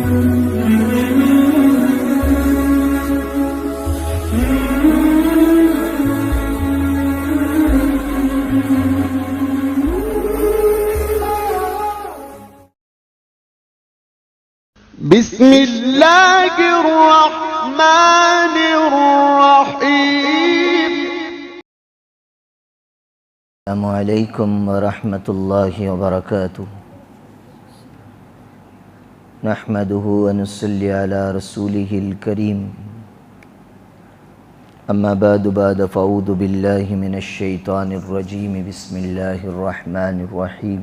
بسم اللہ الرحمن الرحیم۔ السلام علیکم ورحمۃ اللہ وبرکاتہ۔ نحمده ونصلی علی رسولہ الکریم، اما بعد فاعوذ باللہ من الشیطان الرجیم، بسم اللہ الرحمن الرحیم۔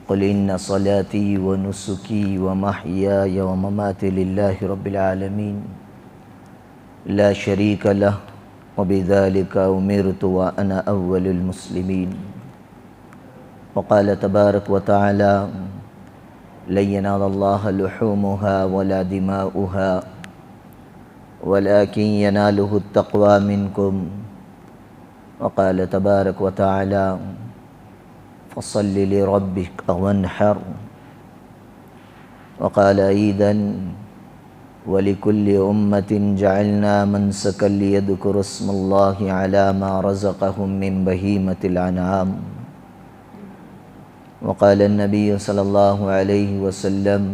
قل ان صلاتی ونسکی ومحیای ومماتی للہ رب العالمین لا شریک لہ وبذلک امرت وانا اول المسلمین۔ وقال تبارک وتعالی لن ینال اللہ لحومها ولا دماؤها ولكن يناله التقوى منكم۔ وقال تبارک وتعالی فصل لربك وانحر۔ وقال أيضا ولكل أمة جعلنا منسكا ليذكروا اسم الله على ما رزقهم من بهيمة الأنعام۔ وقال النبي صلى الله عليه وسلم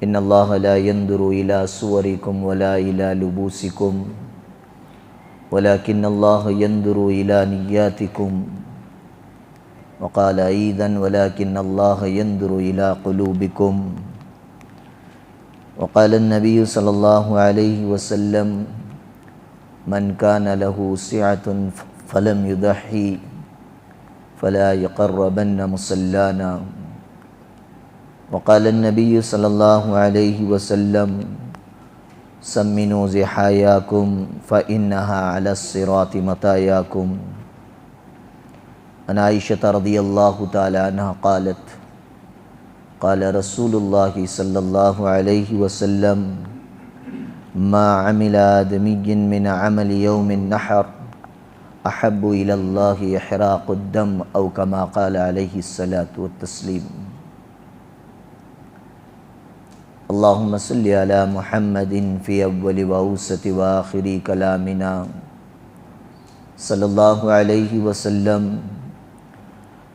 إن الله لا ينظر إلى صوركم ولا إلى لبوسكم ولكن الله ينظر إلى نياتكم۔ وقال أيضا ولكن الله ينظر إلى قلوبكم۔ وقال النبي صلى الله عليه وسلم من كان له سعة فلم يضحي فلا يقربن مصلانا۔ وقال النبي صلى الله عليه وسلم سمنوا ضحاياكم فإنها على الصراط مطاياكم۔ عن عائشة رضی اللہ تعالی عنہ قالت قال رسول اللہ صلی اللہ علیہ وسلم ما عمل آدمی من عمل یوم النحر احب الى اللہ احراق الدم او کما قال علیہ الصلاة والتسلیم۔ اللہم صلی علی محمد فی اول وأوسط وآخر کلامنا صلی اللہ علیہ وسلم۔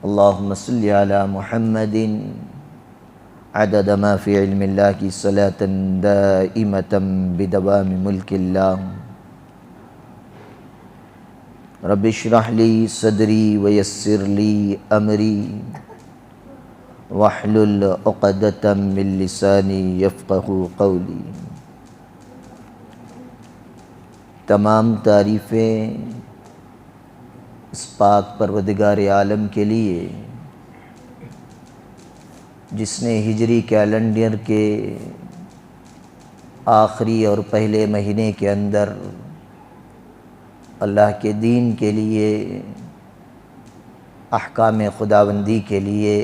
اللہم صلی علی محمد عدد ما فی علم اللہ کی صلاة دائمة بدوام ملک اللہ۔ رب اشرح لی صدری ویسر لی امری واحلل عقدۃ من لسانی یفقہوا قولی۔ تمام تعریفیں اس پاک پروردگار عالم کے لیے جس نے ہجری کیلنڈر کے آخری اور پہلے مہینے کے اندر اللہ کے دین کے لیے، احکام خداوندی کے لیے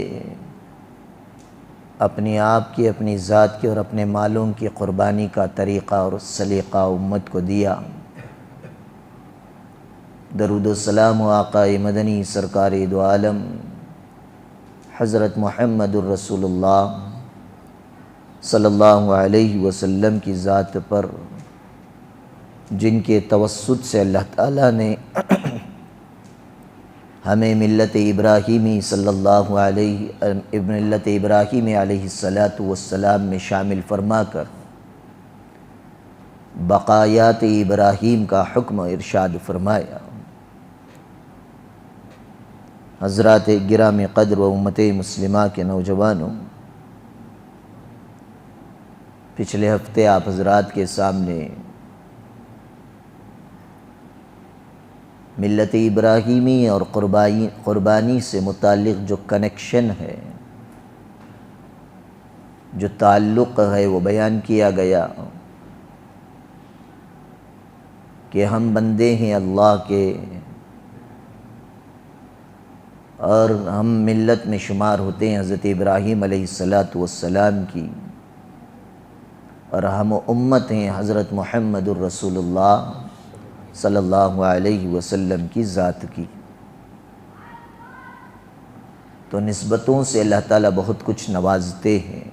اپنے آپ کی، اپنی ذات کی اور اپنے مالوں کی قربانی کا طریقہ اور سلیقہ امت کو دیا۔ درود و سلام و آقا مدنی سرکار دو عالم حضرت محمد الرسول اللہ صلی اللہ علیہ وسلم کی ذات پر، جن کے توسط سے اللہ تعالیٰ نے ہمیں ملت ابراہیمی علیہ السلام میں شامل فرما کر بقایات ابراہیم کا حکم و ارشاد فرمایا۔ حضرات گرامی قدر و امت مسلمہ کے نوجوانوں، پچھلے ہفتے آپ حضرات کے سامنے ملت ابراہیمی اور قربانی سے متعلق جو کنیکشن ہے، جو تعلق ہے، وہ بیان کیا گیا کہ ہم بندے ہیں اللہ کے، اور ہم ملت میں شمار ہوتے ہیں حضرت ابراہیم علیہ السلام کی، اور ہم امت ہیں حضرت محمد الرسول اللہ صلی اللہ علیہ وسلم کی ذات کی۔ تو نسبتوں سے اللہ تعالیٰ بہت کچھ نوازتے ہیں۔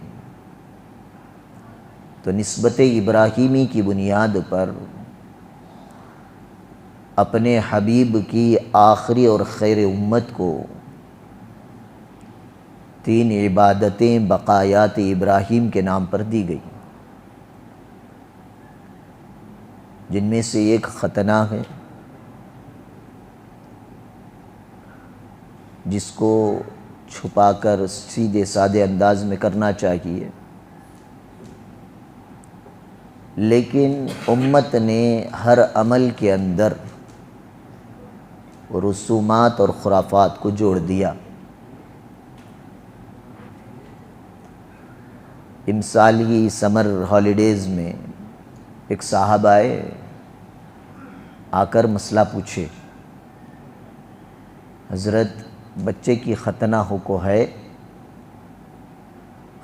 تو نسبت ابراہیمی کی بنیاد پر اپنے حبیب کی آخری اور خیر امت کو 3 عبادتیں بقایات ابراہیم کے نام پر دی گئی، جن میں سے ایک ختنہ ہے، جس کو چھپا کر سیدھے سادے انداز میں کرنا چاہیے، لیکن امت نے ہر عمل کے اندر رسومات اور خرافات کو جوڑ دیا۔ امسالی سمر ہالیڈیز میں ایک صاحب آئے، آ کر مسئلہ پوچھے، حضرت بچے کی ختنہ ہو کو ہے،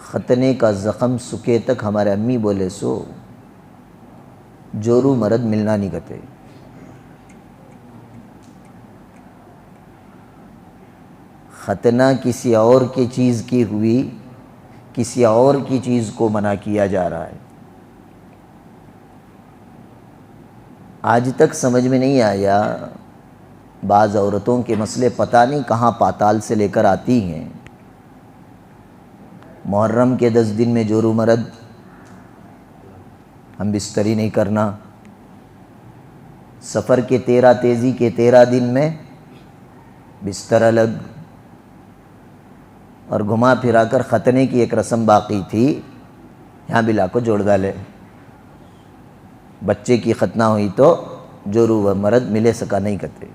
ختنے کا زخم سکے تک ہمارے امی بولے سو جورو مرد ملنا نہیں کرتے۔ ختنہ کسی اور کی چیز کی ہوئی، کسی اور کی چیز کو منع کیا جا رہا ہے۔ آج تک سمجھ میں نہیں آیا، بعض عورتوں کے مسئلے پتہ نہیں کہاں پاتال سے لے کر آتی ہیں۔ محرم کے 10 دن میں جورو مرد، ہم بستری نہیں کرنا، سفر کے 13 تیزی کے 13 دن میں بستر الگ، اور گھما پھرا کر ختنے کی ایک رسم باقی تھی، یہاں بلا کو جوڑ ڈالے۔ بچے کی ختنہ ہوئی تو جورو و مرد ملے سکا نہیں کرتے۔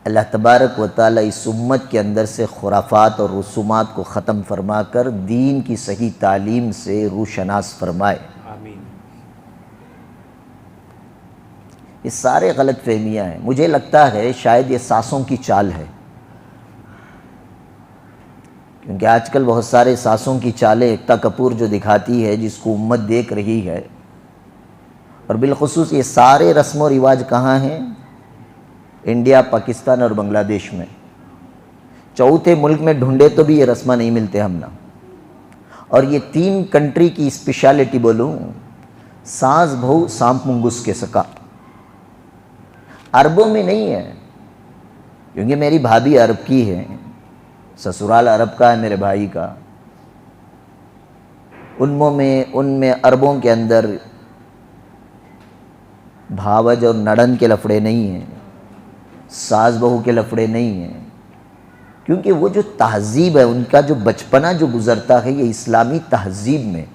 اللہ تبارک و تعالی اس امت کے اندر سے خرافات اور رسومات کو ختم فرما کر دین کی صحیح تعلیم سے روشناس فرمائے۔ آمین۔ یہ سارے غلط فہمیاں ہیں۔ مجھے لگتا ہے شاید یہ ساسوں کی چال ہے، کیونکہ آج کل بہت سارے ساسوں کی چالیں ایکتا کپور جو دکھاتی ہے، جس کو امت دیکھ رہی ہے، اور بالخصوص یہ سارے رسم و رواج کہاں ہیں؟ انڈیا، پاکستان اور بنگلہ دیش میں۔ چوتھے ملک میں ڈھونڈے تو بھی یہ رسمہ نہیں ملتے ہم نا۔ اور یہ 3 کنٹری کی اسپیشلٹی بولوں، ساز بہو سانپ منگس کے سکا، عربوں میں نہیں ہے، کیونکہ میری بھابھی عرب کی ہے، سسرال عرب کا ہے میرے بھائی کا۔ ان میں عربوں کے اندر بھاوج اور نڑن کے لفڑے نہیں ہیں، ساز بہو کے لفڑے نہیں ہیں، کیونکہ وہ جو تہذیب ہے، ان کا جو بچپنا جو گزرتا ہے یہ اسلامی تہذیب میں،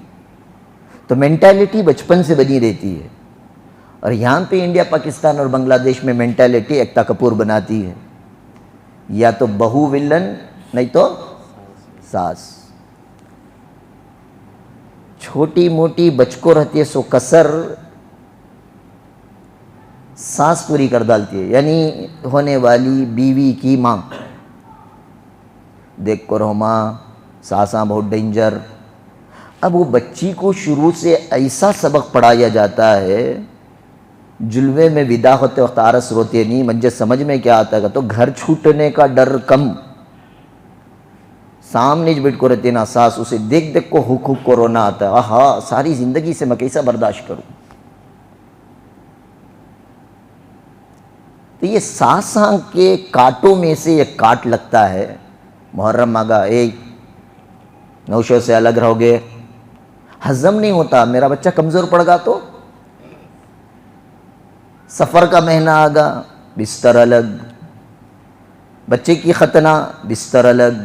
تو مینٹیلٹی بچپن سے بنی رہتی ہے۔ اور یہاں پہ انڈیا، پاکستان اور بنگلہ دیش میں مینٹیلٹی ایکتا کپور بناتی ہے، یا تو بہو ولن نہیں تو ساس۔ چھوٹی موٹی بچکو رہتی ہے سو کسر سانس پوری کر ڈالتی ہے، یعنی ہونے والی بیوی کی ماں۔ دیکھ کرو ماں، ساساں بہت ڈینجر۔ اب وہ بچی کو شروع سے ایسا سبق پڑھایا جاتا ہے، جلوے میں ودا ہوتے وقت آرس روتے نہیں، مجھے سمجھ میں کیا آتا ہے تو گھر چھوٹنے کا ڈر کم، سامنے بیٹھ کو رہتے نا ساس، اسے دیکھ دیکھ کو ہک ہک کو رونا آتا ہے، آہا ساری زندگی سے میں کیسا برداشت کروں۔ تو یہ ساساں کے کاٹوں میں سے ایک کاٹ لگتا ہے۔ محرم مانگا، اے نوشوں سے الگ رہو گے، ہضم نہیں ہوتا، میرا بچہ کمزور پڑ گا تو۔ سفر کا مہینہ آگا، بستر الگ، بچے کی ختنہ، بستر الگ۔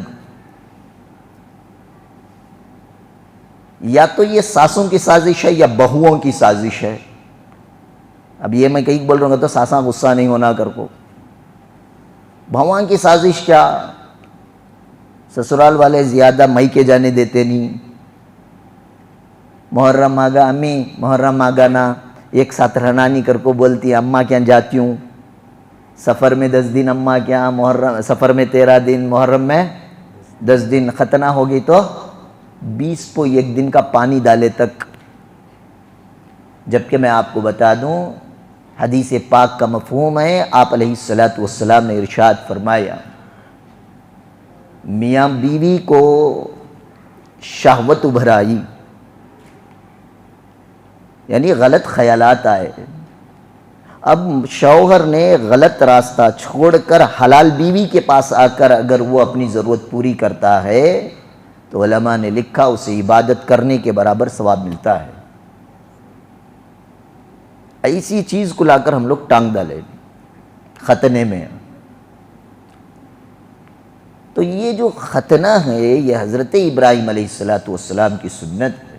یا تو یہ ساسوں کی سازش ہے یا بہوؤں کی سازش ہے۔ اب یہ میں کہیں بول رہا ہوں تو ساساں غصہ نہیں ہونا کر کو۔ بہوؤں کی سازش کیا؟ سسرال والے زیادہ مئی کے جانے دیتے نہیں۔ محرم آگا، امی محرم آگا نا، ایک ساتھ رہنا نہیں کر کو بولتی، اماں کیا جاتی ہوں، سفر میں 10 دن اماں کیا، محرم سفر میں 13 دن، محرم میں 10 دن، ختنہ ہوگی تو 20 پو 1 دن کا پانی ڈالے تک۔ جبکہ میں آپ کو بتا دوں، حدیث پاک کا مفہوم ہے، آپ علیہ الصلوۃ نے ارشاد فرمایا، میاں بیوی کو شہوت ابھر آئی یعنی غلط خیالات آئے. اب شوہر نے غلط راستہ چھوڑ کر حلال بیوی کے پاس آ کر اگر وہ اپنی ضرورت پوری کرتا ہے تو علماء نے لکھا اسے عبادت کرنے کے برابر ثواب ملتا ہے. ایسی چیز کو لا کر ہم لوگ ٹانگ ڈالے ختنے میں. تو یہ جو ختنہ ہے یہ حضرت ابراہیم علیہ السلام کی سنت ہے.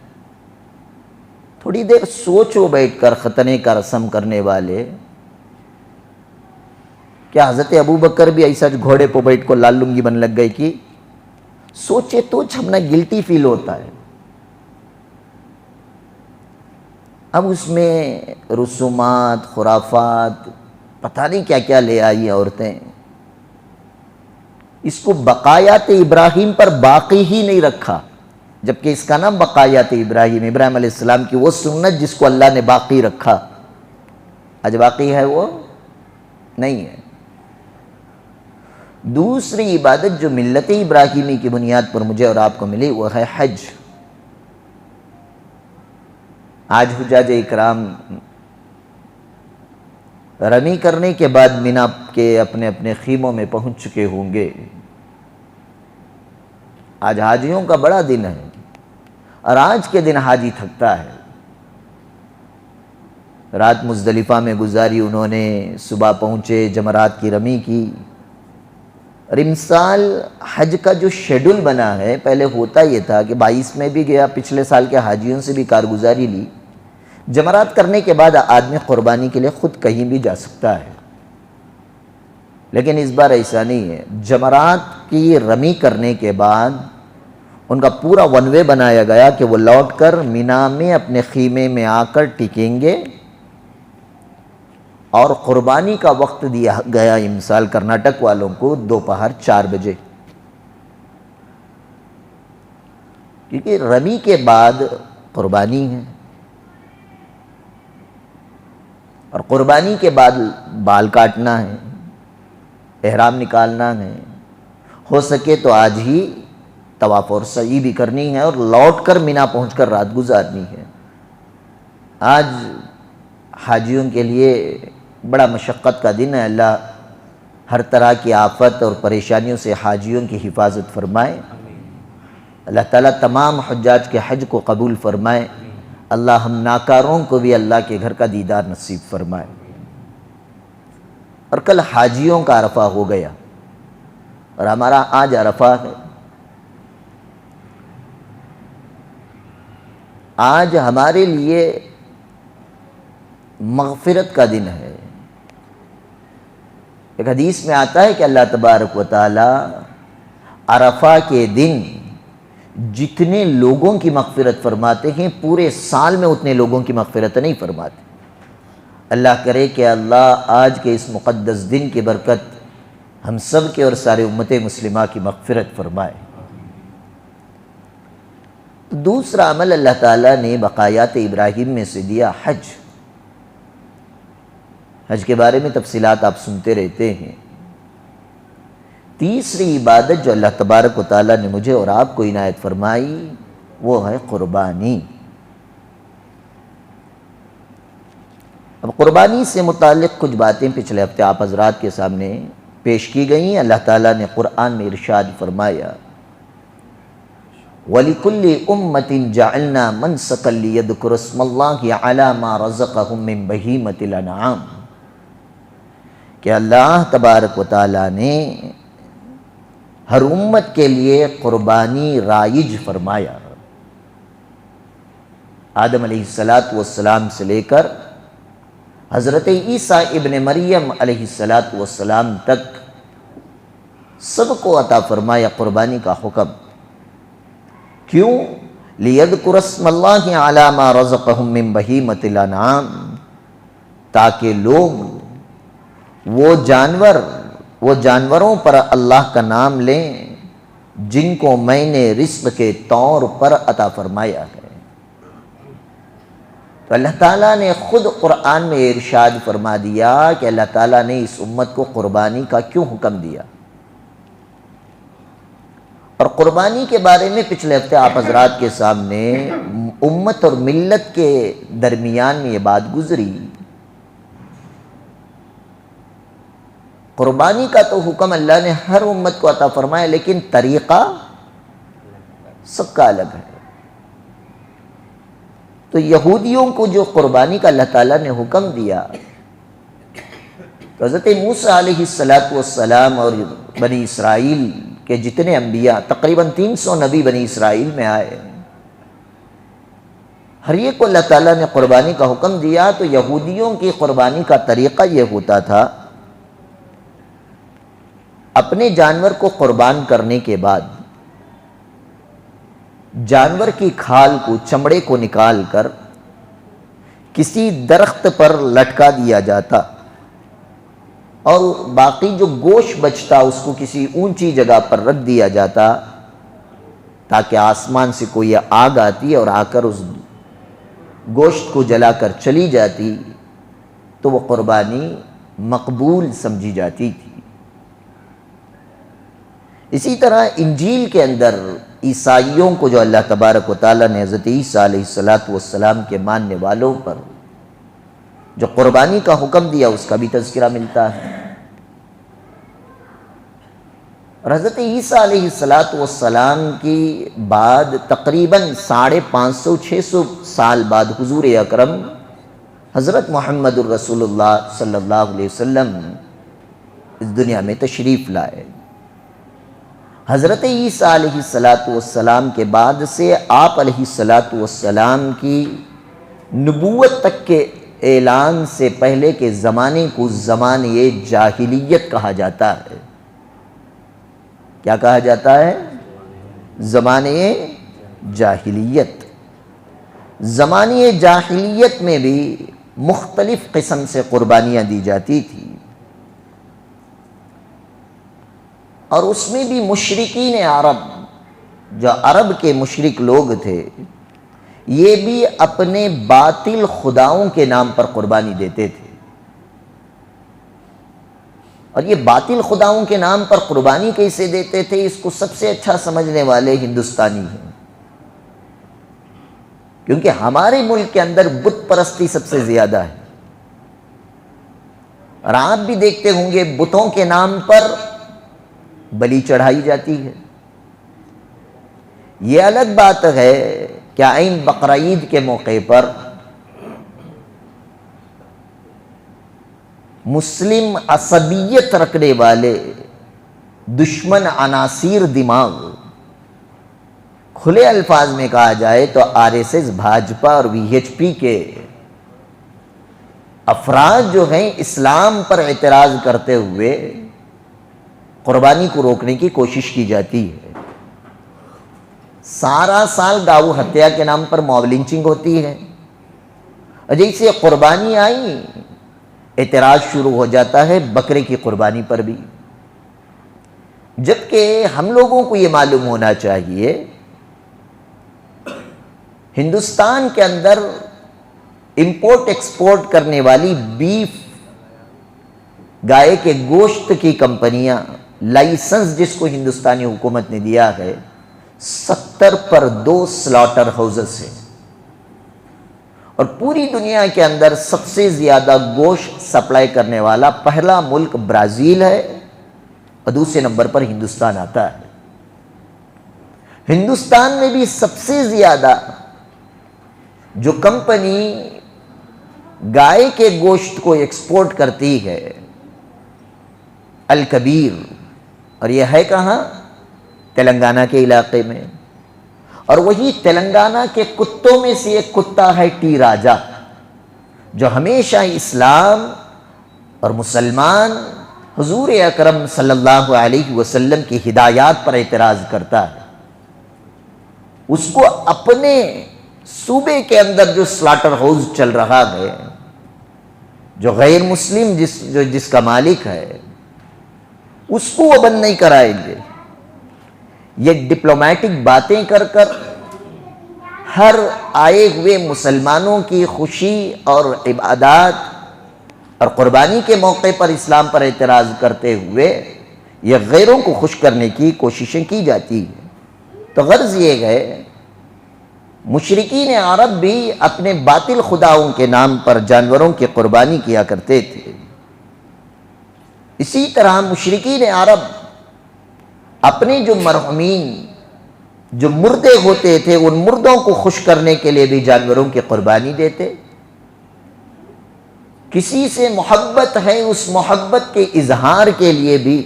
تھوڑی دیر سوچو بیٹھ کر ختنے کا رسم کرنے والے، کیا حضرت ابو بکر بھی ایسا گھوڑے پہ بیٹھ کو لال لنگی بن لگ گئی کہ سوچے تو چھمنا گلٹی فیل ہوتا ہے. اب اس میں رسومات خرافات پتہ نہیں کیا کیا لے آئی عورتیں. اس کو بقایات ابراہیم پر باقی ہی نہیں رکھا، جبکہ اس کا نام بقایات ابراہیم علیہ السلام کی وہ سنت جس کو اللہ نے باقی رکھا. آج باقی ہے وہ نہیں ہے. دوسری عبادت جو ملت ابراہیمی کی بنیاد پر مجھے اور آپ کو ملی وہ ہے حج. آج حجاج اکرام رمی کرنے کے بعد مینا کے اپنے اپنے خیموں میں پہنچ چکے ہوں گے. آج حاجیوں کا بڑا دن ہے اور آج کے دن حاجی تھکتا ہے. رات مزدلفہ میں گزاری انہوں نے، صبح پہنچے، جمرات کی رمی کی. اور امسال حج کا جو شیڈول بنا ہے، پہلے ہوتا یہ تھا کہ 22 میں بھی گیا، پچھلے سال کے حاجیوں سے بھی کارگزاری لی. جمرات کرنے کے بعد آدمی قربانی کے لیے خود کہیں بھی جا سکتا ہے، لیکن اس بار ایسا نہیں ہے. جمرات کی رمی کرنے کے بعد ان کا پورا ون وے بنایا گیا کہ وہ لوٹ کر مینا میں اپنے خیمے میں آ کر ٹکیں گے. اور قربانی کا وقت دیا گیا امسال کرناٹک والوں کو دوپہر 4 بجے، کیونکہ رمی کے بعد قربانی ہے اور قربانی کے بعد بال کاٹنا ہے، احرام نکالنا ہے. ہو سکے تو آج ہی طواف اور سعی بھی کرنی ہے اور لوٹ کر مینا پہنچ کر رات گزارنی ہے. آج حاجیوں کے لیے بڑا مشقت کا دن ہے. اللہ ہر طرح کی آفت اور پریشانیوں سے حاجیوں کی حفاظت فرمائے. اللہ تعالیٰ تمام حجاج کے حج کو قبول فرمائے. اللہ ہم ناکاروں کو بھی اللہ کے گھر کا دیدار نصیب فرمائے. اور کل حاجیوں کا عرفہ ہو گیا اور ہمارا آج عرفہ ہے. آج ہمارے لیے مغفرت کا دن ہے. ایک حدیث میں آتا ہے کہ اللہ تبارک و تعالی عرفہ کے دن جتنے لوگوں کی مغفرت فرماتے ہیں پورے سال میں اتنے لوگوں کی مغفرت نہیں فرماتے. اللہ کرے کہ اللہ آج کے اس مقدس دن کی برکت ہم سب کے اور سارے امت مسلمہ کی مغفرت فرمائے. دوسرا عمل اللہ تعالیٰ نے بقایات ابراہیم میں سے دیا حج. حج کے بارے میں تفصیلات آپ سنتے رہتے ہیں. تیسری عبادت جو اللہ تبارک و تعالیٰ نے مجھے اور آپ کو عنایت فرمائی وہ ہے قربانی. اب قربانی سے متعلق کچھ باتیں پچھلے ہفتے آپ حضرات کے سامنے پیش کی گئیں. اللہ تعالیٰ نے قرآن میں ارشاد فرمایا وَلِكُلِّ أُمَّةٍ جَعَلْنَا مَنْسَكًا لِيَذْكُرُوا اسْمَ اللَّهِ عَلَى مَا رَزَقَهُم مِّن بَهِيمَةِ الْأَنْعَامِ کہ اللہ تبارک و تعالیٰ نے ہر امت کے لیے قربانی رائج فرمایا. آدم علیہ السلام سے لے کر حضرت عیسیٰ ابن مریم علیہ السلام تک سب کو عطا فرمایا قربانی کا حکم. کیوں؟ لِيَذْكُرَ اسْمَ اللَّهِ عَلَى مَا رَزَقَهُم مِّن بَهِيمَةِ الْأَنْعَامِ تاکہ لوگ وہ جانوروں پر اللہ کا نام لیں جن کو میں نے رزق کے طور پر عطا فرمایا ہے. تو اللہ تعالیٰ نے خود قرآن میں ارشاد فرما دیا کہ اللہ تعالیٰ نے اس امت کو قربانی کا کیوں حکم دیا. اور قربانی کے بارے میں پچھلے ہفتے آپ حضرات کے سامنے امت اور ملت کے درمیان میں یہ بات گزری، قربانی کا تو حکم اللہ نے ہر امت کو عطا فرمایا، لیکن طریقہ سب کا الگ ہے۔ تو یہودیوں کو جو قربانی کا اللہ تعالیٰ نے حکم دیا، تو حضرت موسیٰ علیہ السلام اور بنی اسرائیل کے جتنے انبیاء، تقریباً 300 نبی بنی اسرائیل میں آئے، ہر ایک کو اللہ تعالیٰ نے قربانی کا حکم دیا۔ تو یہودیوں کی قربانی کا طریقہ یہ ہوتا تھا، اپنے جانور کو قربان کرنے کے بعد جانور کی کھال کو، چمڑے کو نکال کر کسی درخت پر لٹکا دیا جاتا، اور باقی جو گوشت بچتا اس کو کسی اونچی جگہ پر رکھ دیا جاتا، تاکہ آسمان سے کوئی آگ آتی اور آ کر اس گوشت کو جلا کر چلی جاتی تو وہ قربانی مقبول سمجھی جاتی تھی۔ اسی طرح انجیل کے اندر عیسائیوں کو جو اللہ تبارک و تعالیٰ نے حضرت عیسیٰ علیہ السلام کے ماننے والوں پر جو قربانی کا حکم دیا، اس کا بھی تذکرہ ملتا ہے۔ اور حضرت عیسیٰ علیہ السلام کی بعد تقریباً 550-600 سال بعد حضور اکرم حضرت محمد الرسول اللہ صلی اللہ علیہ وسلم اس دنیا میں تشریف لائے۔ حضرت عیسیٰ علیہ السلام کے بعد سے آپ علیہ السلام کی نبوت تک کے اعلان سے پہلے کے زمانے کو زمانہ جاہلیت کہا جاتا ہے۔ کیا کہا جاتا ہے؟ زمانہ جاہلیت۔ زمانہ جاہلیت میں بھی مختلف قسم سے قربانیاں دی جاتی تھی، اور اس میں بھی مشرکین عرب، جو عرب کے مشرک لوگ تھے، یہ بھی اپنے باطل خداؤں کے نام پر قربانی دیتے تھے۔ اور یہ باطل خداؤں کے نام پر قربانی کیسے دیتے تھے، اس کو سب سے اچھا سمجھنے والے ہندوستانی ہیں، کیونکہ ہمارے ملک کے اندر بت پرستی سب سے زیادہ ہے، اور آپ بھی دیکھتے ہوں گے بتوں کے نام پر بلی چڑھائی جاتی ہے۔ یہ الگ بات ہے کہ عین بقرعید کے موقع پر مسلم عصبیت رکھنے والے دشمن عناصر دماغ، کھلے الفاظ میں کہا جائے تو RSS، بھاجپا اور VHP کے افراد جو ہیں، اسلام پر اعتراض کرتے ہوئے قربانی کو روکنے کی کوشش کی جاتی ہے۔ سارا سال گاؤ ہتیا کے نام پر موب لنچنگ ہوتی ہے، اور جیسے قربانی آئی اعتراض شروع ہو جاتا ہے بکرے کی قربانی پر بھی، جبکہ ہم لوگوں کو یہ معلوم ہونا چاہیے ہندوستان کے اندر امپورٹ ایکسپورٹ کرنے والی بیف، گائے کے گوشت کی کمپنیاں، لائسنس جس کو ہندوستانی حکومت نے دیا ہے، 70 پر 2 سلاٹر ہاؤسز ہیں، اور پوری دنیا کے اندر سب سے زیادہ گوشت سپلائی کرنے والا پہلا ملک برازیل ہے، اور دوسرے نمبر پر ہندوستان آتا ہے۔ ہندوستان میں بھی سب سے زیادہ جو کمپنی گائے کے گوشت کو ایکسپورٹ کرتی ہے، الکبیر، اور یہ ہے کہاں؟ تلنگانہ کے علاقے میں، اور وہی تلنگانہ کے کتوں میں سے ایک کتا ہے ٹی راجا، جو ہمیشہ اسلام اور مسلمان حضور اکرم صلی اللہ علیہ وسلم کی ہدایات پر اعتراض کرتا ہے۔ اس کو اپنے صوبے کے اندر جو سلاٹر ہاؤس چل رہا ہے، جو غیر مسلم جس کا مالک ہے، اس کو وہ بند نہیں کرائیں گے۔ یہ ڈپلومیٹک باتیں کر کر ہر آئے ہوئے مسلمانوں کی خوشی اور عبادات اور قربانی کے موقع پر اسلام پر اعتراض کرتے ہوئے یہ غیروں کو خوش کرنے کی کوششیں کی جاتی ہیں۔ تو غرض یہ ہے مشرکین عرب بھی اپنے باطل خداؤں کے نام پر جانوروں کی قربانی کیا کرتے تھے. اسی طرح مشرکین عرب اپنے جو مرحومین جو مردے ہوتے تھے ان مردوں کو خوش کرنے کے لیے بھی جانوروں کی قربانی دیتے. کسی سے محبت ہے اس محبت کے اظہار کے لیے بھی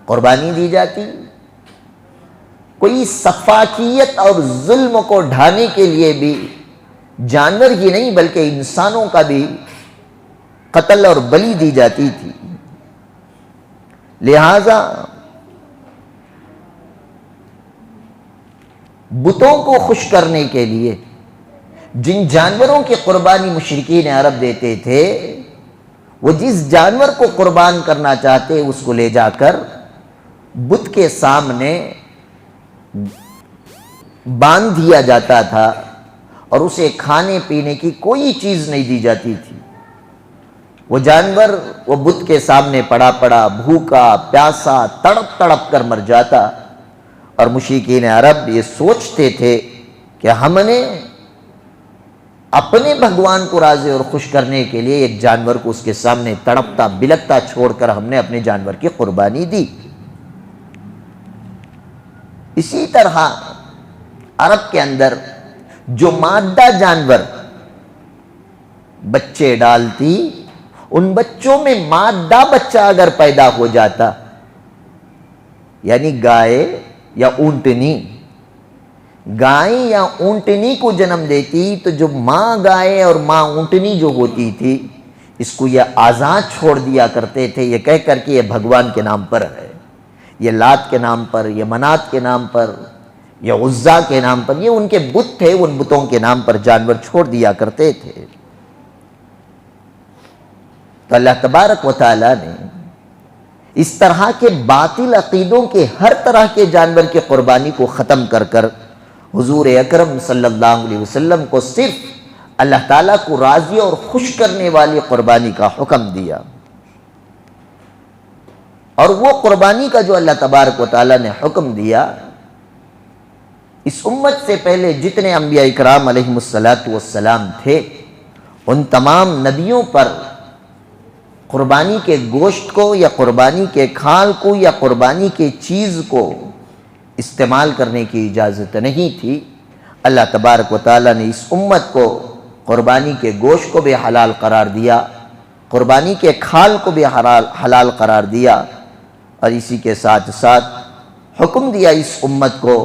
قربانی دی جاتی. کوئی سفاکیت اور ظلم کو ڈھانے کے لیے بھی جانور ہی نہیں بلکہ انسانوں کا بھی قتل اور بلی دی جاتی تھی. لہذا بتوں کو خوش کرنے کے لیے جن جانوروں کی قربانی مشرکین عرب دیتے تھے وہ جس جانور کو قربان کرنا چاہتے اس کو لے جا کر بت کے سامنے باندھ دیا جاتا تھا اور اسے کھانے پینے کی کوئی چیز نہیں دی جاتی تھی. وہ جانور وہ بت کے سامنے پڑا پڑا بھوکا پیاسا تڑپ تڑپ کر مر جاتا اور مشرکین عرب یہ سوچتے تھے کہ ہم نے اپنے بھگوان کو راضی اور خوش کرنے کے لیے ایک جانور کو اس کے سامنے تڑپتا بلکتا چھوڑ کر ہم نے اپنے جانور کی قربانی دی. اسی طرح عرب کے اندر جو مادہ جانور بچے ڈالتی ان بچوں میں مادہ بچہ اگر پیدا ہو جاتا یعنی گائے یا اونٹنی کو جنم دیتی تو جو ماں گائے اور ماں اونٹنی جو ہوتی تھی اس کو یہ آزاد چھوڑ دیا کرتے تھے یہ کہہ کر کہ یہ بھگوان کے نام پر ہے، یہ لات کے نام پر، یہ منات کے نام پر، یہ عزا کے نام پر، یہ ان کے بت تھے، ان بتوں کے نام پر جانور چھوڑ دیا کرتے تھے. تو اللہ تبارک و تعالیٰ نے اس طرح کے باطل عقیدوں کے ہر طرح کے جانور کی قربانی کو ختم کر کر حضور اکرم صلی اللہ علیہ وسلم کو صرف اللہ تعالیٰ کو راضی اور خوش کرنے والی قربانی کا حکم دیا. اور وہ قربانی کا جو اللہ تبارک و تعالیٰ نے حکم دیا اس امت سے پہلے جتنے انبیاء اکرام علیہم السلام تھے ان تمام نبیوں پر قربانی کے گوشت کو یا قربانی کے کھال کو یا قربانی کے چیز کو استعمال کرنے کی اجازت نہیں تھی. اللہ تبارک و تعالیٰ نے اس امت کو قربانی کے گوشت کو بھی حلال قرار دیا، قربانی کے کھال کو بھی حلال قرار دیا اور اسی کے ساتھ ساتھ حکم دیا اس امت کو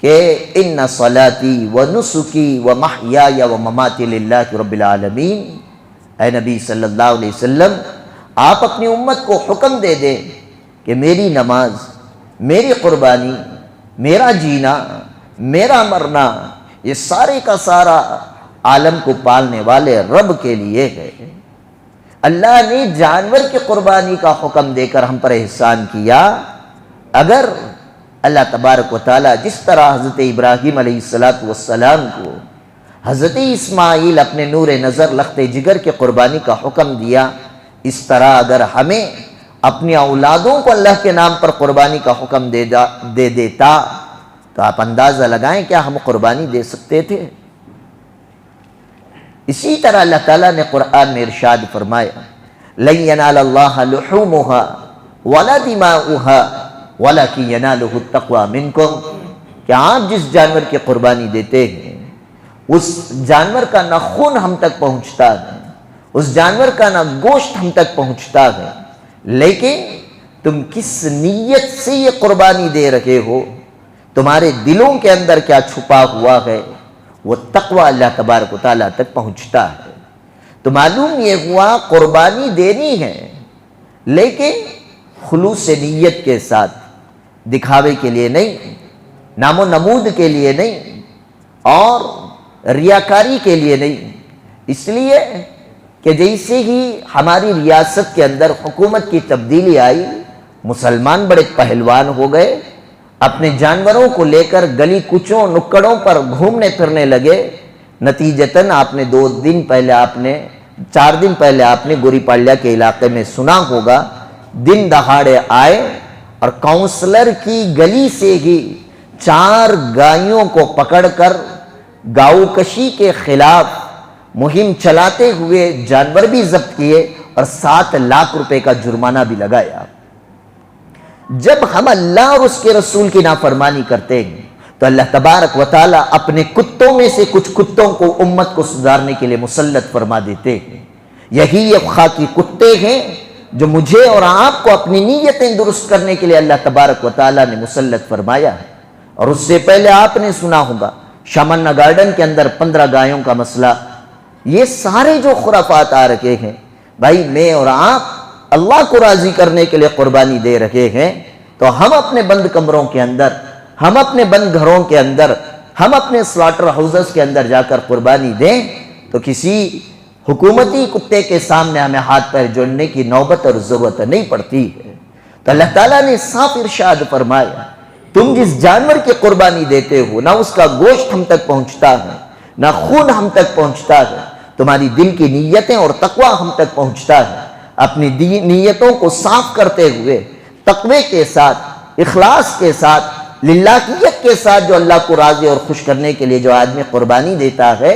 کہ ان صلاتی و نسکی و محیای و مماتی للہ رب العالمین. اے نبی صلی اللہ علیہ وسلم آپ اپنی امت کو حکم دے دیں کہ میری نماز، میری قربانی، میرا جینا، میرا مرنا یہ سارے کا سارا عالم کو پالنے والے رب کے لیے ہے. اللہ نے جانور کی قربانی کا حکم دے کر ہم پر احسان کیا. اگر اللہ تبارک و تعالیٰ جس طرح حضرت ابراہیم علیہ السلام کو حضرت اسماعیل اپنے نور نظر لخت جگر کی قربانی کا حکم دیا اس طرح اگر ہمیں اپنی اولادوں کو اللہ کے نام پر قربانی کا حکم دے دیتا تو آپ اندازہ لگائیں کیا ہم قربانی دے سکتے تھے. اسی طرح اللہ تعالیٰ نے قرآن میں ارشاد فرمایا لن ینال اللہ لحومها ولا دماؤها ولکن ینالہ التقوی منکم. کہ آپ جس جانور کی قربانی دیتے ہیں اس جانور کا نہ خون ہم تک پہنچتا ہے، اس جانور کا نہ گوشت ہم تک پہنچتا ہے، لیکن تم کس نیت سے یہ قربانی دے رہے ہو، تمہارے دلوں کے اندر کیا چھپا ہوا ہے وہ تقوی اللہ تبارک و تعالیٰ تک پہنچتا ہے. تو معلوم یہ ہوا قربانی دینی ہے لیکن خلوص نیت کے ساتھ، دکھاوے کے لیے نہیں، نام و نمود کے لیے نہیں اور ریاکاری کے لیے نہیں. اس لیے کہ جیسے ہی ہماری ریاست کے اندر حکومت کی تبدیلی آئی مسلمان بڑے پہلوان ہو گئے، اپنے جانوروں کو لے کر گلی کوچوں نکڑوں پر گھومنے پھرنے لگے. نتیجتاً آپ نے 4 دن پہلے آپ نے گوری پالیہ کے علاقے میں سنا ہوگا، دن دہاڑے آئے اور کاؤنسلر کی گلی سے ہی 4 گایوں کو پکڑ کر گاؤ کشی کے خلاف مہم چلاتے ہوئے جانور بھی ضبط کیے اور 7 لاکھ روپے کا جرمانہ بھی لگایا۔ جب ہم اللہ اور اس کے رسول کی نافرمانی کرتے ہیں تو اللہ تبارک و تعالیٰ اپنے کتوں میں سے کچھ کتوں کو امت کو سدھارنے کے لیے مسلط فرما دیتے ہیں۔ یہی یہ خاکی کتے ہیں جو مجھے اور آپ کو اپنی نیتیں درست کرنے کے لیے اللہ تبارک و تعالیٰ نے مسلط فرمایا ہے۔ اور اس سے پہلے آپ نے سنا ہوگا شامنہ گارڈن کے اندر 15 گایوں کا مسئلہ۔ یہ سارے جو خرافات آ رکھے ہیں، بھائی میں اور آپ اللہ کو راضی کرنے کے لیے قربانی دے رکھے ہیں، تو ہم اپنے بند کمروں کے اندر، ہم اپنے بند گھروں کے اندر، ہم اپنے سلاٹر ہاؤسز کے اندر جا کر قربانی دیں تو کسی حکومتی کتے کے سامنے ہمیں ہاتھ پیر جوڑنے کی نوبت اور ضرورت نہیں پڑتی ہے۔ تو اللہ تعالیٰ نے صاف ارشاد فرمایا، تم جس جانور کی قربانی دیتے ہو نہ اس کا گوشت ہم تک پہنچتا ہے، نہ خون ہم تک پہنچتا ہے، تمہاری دل کی نیتیں اور تقوی ہم تک پہنچتا ہے۔ اپنی نیتوں کو صاف کرتے ہوئے تقوی کے ساتھ، اخلاص کے ساتھ، للہیت کے ساتھ جو اللہ کو راضی اور خوش کرنے کے لیے جو آدمی قربانی دیتا ہے،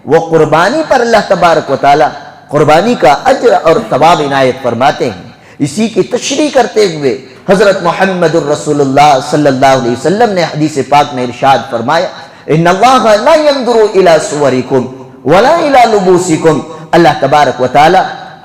وہ قربانی پر اللہ تبارک و تعالی قربانی کا اجر اور ثواب عنایت فرماتے ہیں۔ اسی کی تشریح کرتے ہوئے حضرت محمد الرسول اللہ صلی اللہ علیہ وسلم نے حدیث پاک میں ارشاد فرمایا، ان اللہ لا ينظر الى صورکم ولا الى لبوسکم، اللہ تبارک و تعالی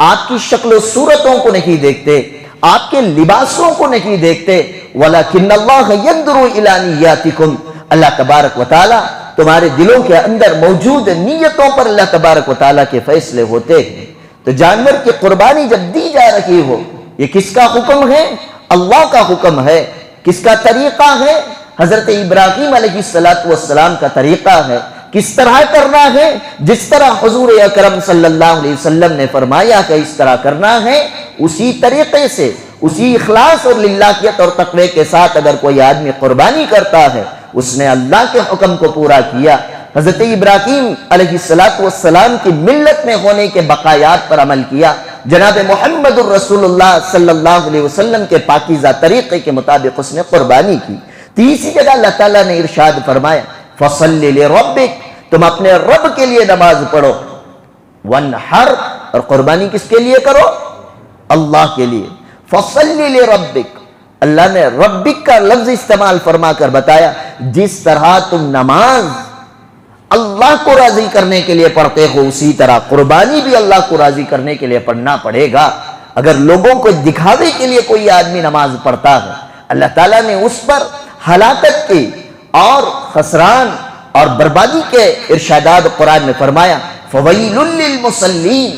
آپ کی شکل و صورتوں کو نہیں دیکھتے، آپ کے لباسوں کو نہیں دیکھتے، ولیکن اللہ ينظر الى نیاتکم، اللہ تبارک و تعالی تمہارے دلوں کے اندر موجود نیتوں پر اللہ تبارک و تعالیٰ کے فیصلے ہوتے ہیں۔ تو جانور کی قربانی جب دی جا رہی ہو، یہ کس کا حکم ہے؟ اللہ کا حکم ہے۔ کس کا طریقہ ہے؟ حضرت ابراہیم علیہ السلام کا طریقہ ہے۔ کس طرح کرنا ہے؟ جس طرح حضور اکرم صلی اللہ علیہ وسلم نے فرمایا کہ اس طرح کرنا ہے، اسی طریقے سے، اسی اخلاص اور للہیت اور تقوی کے ساتھ اگر کوئی آدمی قربانی کرتا ہے، اس نے اللہ کے حکم کو پورا کیا، حضرت ابراہیم علیہ السلام کی ملت میں ہونے کے بقایات پر عمل کیا، جناب محمد الرسول اللہ صلی اللہ علیہ وسلم کے پاکیزہ طریقے کے مطابق اس نے قربانی کی۔ تیسری جگہ اللہ تعالیٰ نے ارشاد فرمایا، فَصَلِّ لِرَبِّكَ، تم اپنے رب کے لیے نماز پڑھو، وَانْحَرْ، اور قربانی کس کے لیے کرو؟ اللہ کے لیے۔ فَصَلِّ لِرَبِّكَ، اللہ نے ربک کا لفظ استعمال فرما کر بتایا، جس طرح تم نماز اللہ کو راضی کرنے کے لیے پڑھتے ہو، اسی طرح قربانی بھی اللہ کو راضی کرنے کے لیے پڑھنا پڑے گا۔ اگر لوگوں کو دکھاوے کے لیے کوئی آدمی نماز پڑھتا ہے، اللہ تعالیٰ نے اس پر ہلاکت کی اور خسران اور بربادی کے ارشادات قرآن میں فرمایا، فَوَيْلٌ لِّلْمُصَلِّينَ،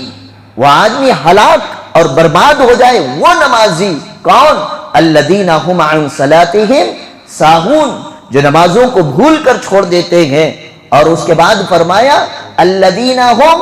وہ آدمی ہلاک اور برباد ہو جائے وہ نمازی کون؟ الذین هم عن صلاتهم ساہون، جو نمازوں کو بھول کر چھوڑ دیتے ہیں۔ اور اس کے بعد فرمایا الذین هم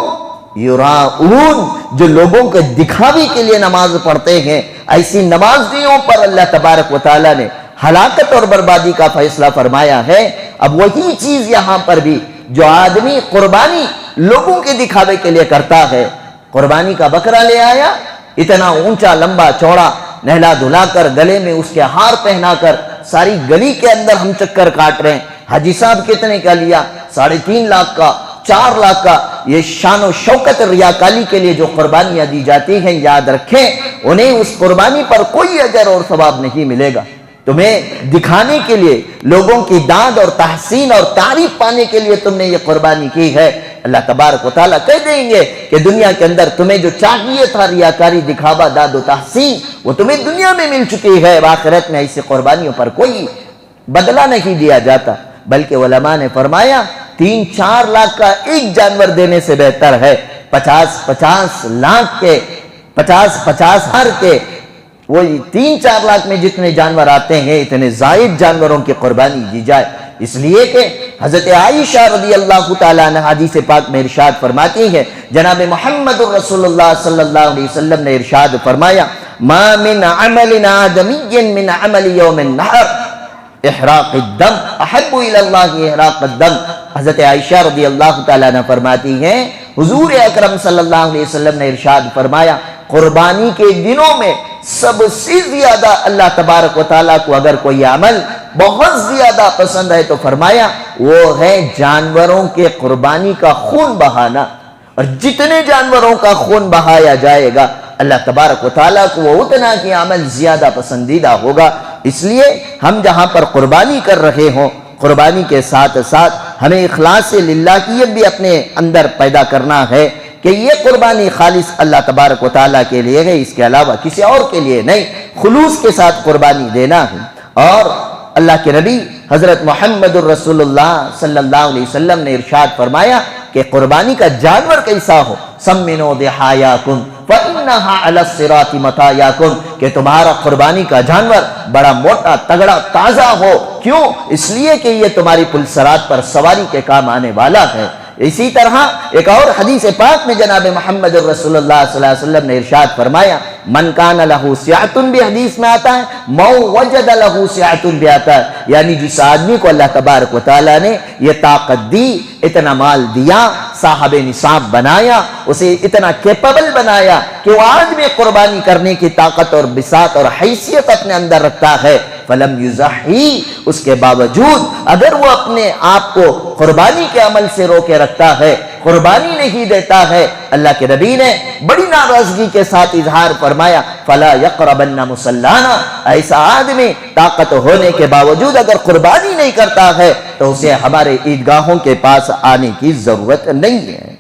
یراؤون، جو لوگوں کے دکھاوے کے لیے نماز پڑھتے ہیں۔ ایسی نمازیوں پر اللہ تبارک و تعالی نے ہلاکت اور بربادی کا فیصلہ فرمایا ہے۔ اب وہی چیز یہاں پر بھی، جو آدمی قربانی لوگوں کے دکھاوے کے لیے کرتا ہے، قربانی کا بکرا لے آیا، اتنا اونچا لمبا چوڑا، نہلا دھلا کر، گلے میں اس کے ہار پہنا کر، ساری گلی کے اندر ہم چکر کاٹ رہے ہیں، حاجی صاحب کتنے کا لیا؟ 3.5 لاکھ کا، 4 لاکھ کا۔ یہ شان و شوکت ریاکاری کے لیے جو قربانیاں دی جاتی ہیں، یاد رکھیں انہیں اس قربانی پر کوئی اجر اور ثواب نہیں ملے گا۔ تمہیں دکھانے کے لیے، لوگوں کی داد اور تحسین اور تعریف پانے کے لیے تم نے یہ قربانی کی ہے، اللہ تبارک و تعالیٰ کہہ دیں گے کہ دنیا کے اندر تمہیں جو چاہیے تھا ریاکاری، دکھاوا، داد و تحسین، وہ تمہیں دنیا میں مل چکی ہے۔ آخرت میں ایسی قربانیوں پر کوئی بدلہ نہیں دیا جاتا، بلکہ علماء نے فرمایا 3-4 لاکھ کا ایک جانور دینے سے بہتر ہے 50-50 لاکھ کے، 50-50 ہزار کے، وہ 3-4 لاکھ میں جتنے جانور آتے ہیں اتنے زائد جانوروں کی قربانی دی جائے۔ اس لیے کہ حضرت عائشہ رضی اللہ تعالیٰ عنہ حدیث پاک میں ارشاد فرماتی ہے، جناب محمد الرسول اللہ صلی اللہ علیہ وسلم نے ارشاد فرمایا، ما من عمل آدمی من عمل یوم النحر احراق الدم احب الی اللہ احراق الدم۔ حضرت عائشہ رضی اللہ تعالیٰ عنہ فرماتی ہیں، حضور اکرم صلی اللہ علیہ وسلم نے ارشاد فرمایا، قربانی کے دنوں میں سب سے زیادہ اللہ تبارک و تعالیٰ کو اگر کوئی عمل بہت زیادہ پسند ہے، تو فرمایا وہ ہے جانوروں کے قربانی کا خون بہانا، اور جتنے جانوروں کا خون بہایا جائے گا اللہ تبارک و تعالیٰ کو وہ اتنا کی عمل زیادہ پسندیدہ ہوگا۔ اس لیے ہم جہاں پر قربانی کر رہے ہوں، قربانی کے ساتھ ساتھ ہمیں اخلاص للہ کی یہ بھی اپنے اندر پیدا کرنا ہے کہ یہ قربانی خالص اللہ تبارک و تعالیٰ کے لیے ہے، اس کے علاوہ کسی اور کے لیے نہیں، خلوص کے ساتھ قربانی دینا ہے۔ اور اللہ کے نبی حضرت محمد الرسول اللہ صلی اللہ علیہ وسلم نے ارشاد فرمایا کہ قربانی کا جانور کیسا ہو، سمنوا ضحایاکم فإنہا علی الصراط مطایاکم، کہ تمہارا قربانی کا جانور بڑا موٹا تگڑا تازہ ہو، کیوں؟ اس لیے کہ یہ تمہاری پلسرات پر سواری کے کام آنے والا ہے۔ اسی طرح ایک اور حدیث پاک میں جناب محمد الرسول اللہ صلی اللہ علیہ وسلم نے ارشاد فرمایا من کان لہ سعۃ، بھی حدیث میں آتا ہے مو وجد لہ سعۃ بھی آتا ہے، یعنی جس آدمی کو اللہ تبارک و تعالیٰ نے یہ طاقت دی، اتنا مال دیا، صاحب نصاب بنایا، اسے اتنا کیپبل بنایا کہ وہ آدمی قربانی کرنے کی طاقت اور بساط اور حیثیت اپنے اندر رکھتا ہے، فلم یضحی، اس کے باوجود اگر وہ اپنے آپ کو قربانی کے عمل سے روکے رکھتا ہے، قربانی نہیں دیتا ہے، اللہ کے نبی نے بڑی ناراضگی کے ساتھ اظہار فرمایا فلا یقربن مصلانا، ایسا آدمی طاقت ہونے کے باوجود اگر قربانی نہیں کرتا ہے تو اسے ہمارے عیدگاہوں کے پاس آنے کی ضرورت نہیں ہے۔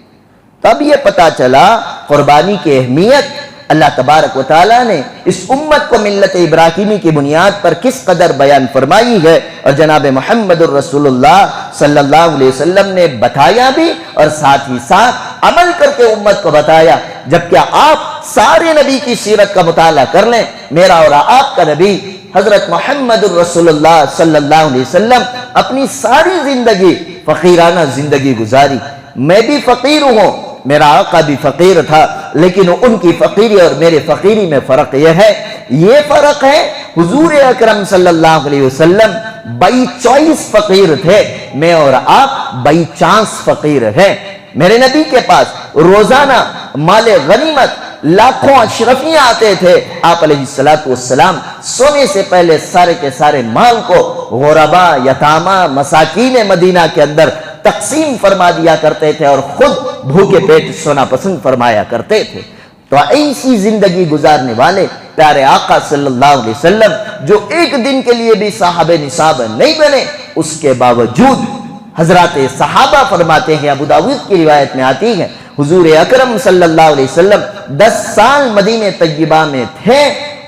تب یہ پتا چلا قربانی کی اہمیت اللہ تبارک و تعالیٰ نے اس امت کو ملت ابراہیمی کی بنیاد پر کس قدر بیان فرمائی ہے، اور جناب محمد الرسول اللہ صلی اللہ علیہ وسلم نے بتایا بھی اور ساتھ ہی ساتھ عمل کر کے امت کو بتایا۔ جبکہ آپ سارے نبی کی سیرت کا مطالعہ کر لیں، میرا اور آپ کا نبی حضرت محمد الرسول اللہ صلی اللہ علیہ وسلم اپنی ساری زندگی فقیرانہ زندگی گزاری۔ میں بھی فقیر ہوں، میرا آقا بھی فقیر تھا، لیکن ان کی فقیری اور میرے فقیری میں فرق یہ فرق ہے حضور اکرم صلی اللہ علیہ وسلم بائی چوائس فقیر تھے، میں اور آپ بائی چانس فقیر ہیں۔ میرے نبی کے پاس روزانہ مال غنیمت لاکھوں اشرفیاں آتے تھے، آپ علیہ السلام سونے سے پہلے سارے کے سارے مال کو غربا، یتامہ، مساکین مدینہ کے اندر تقسیم فرما دیا کرتے تھے اور خود بھوکے پیٹ سونا پسند فرمایا کرتے تھے۔ تو ایسی زندگی گزارنے والے پیارے آقا صلی اللہ علیہ وسلم جو ایک دن کے لیے بھی صاحب نصاب نہیں بنے، اس کے باوجود حضرات صحابہ فرماتے ہیں، ابو داؤد کی روایت میں آتی ہے حضور اکرم صلی اللہ علیہ وسلم 10 سال مدینہ طیبہ میں تھے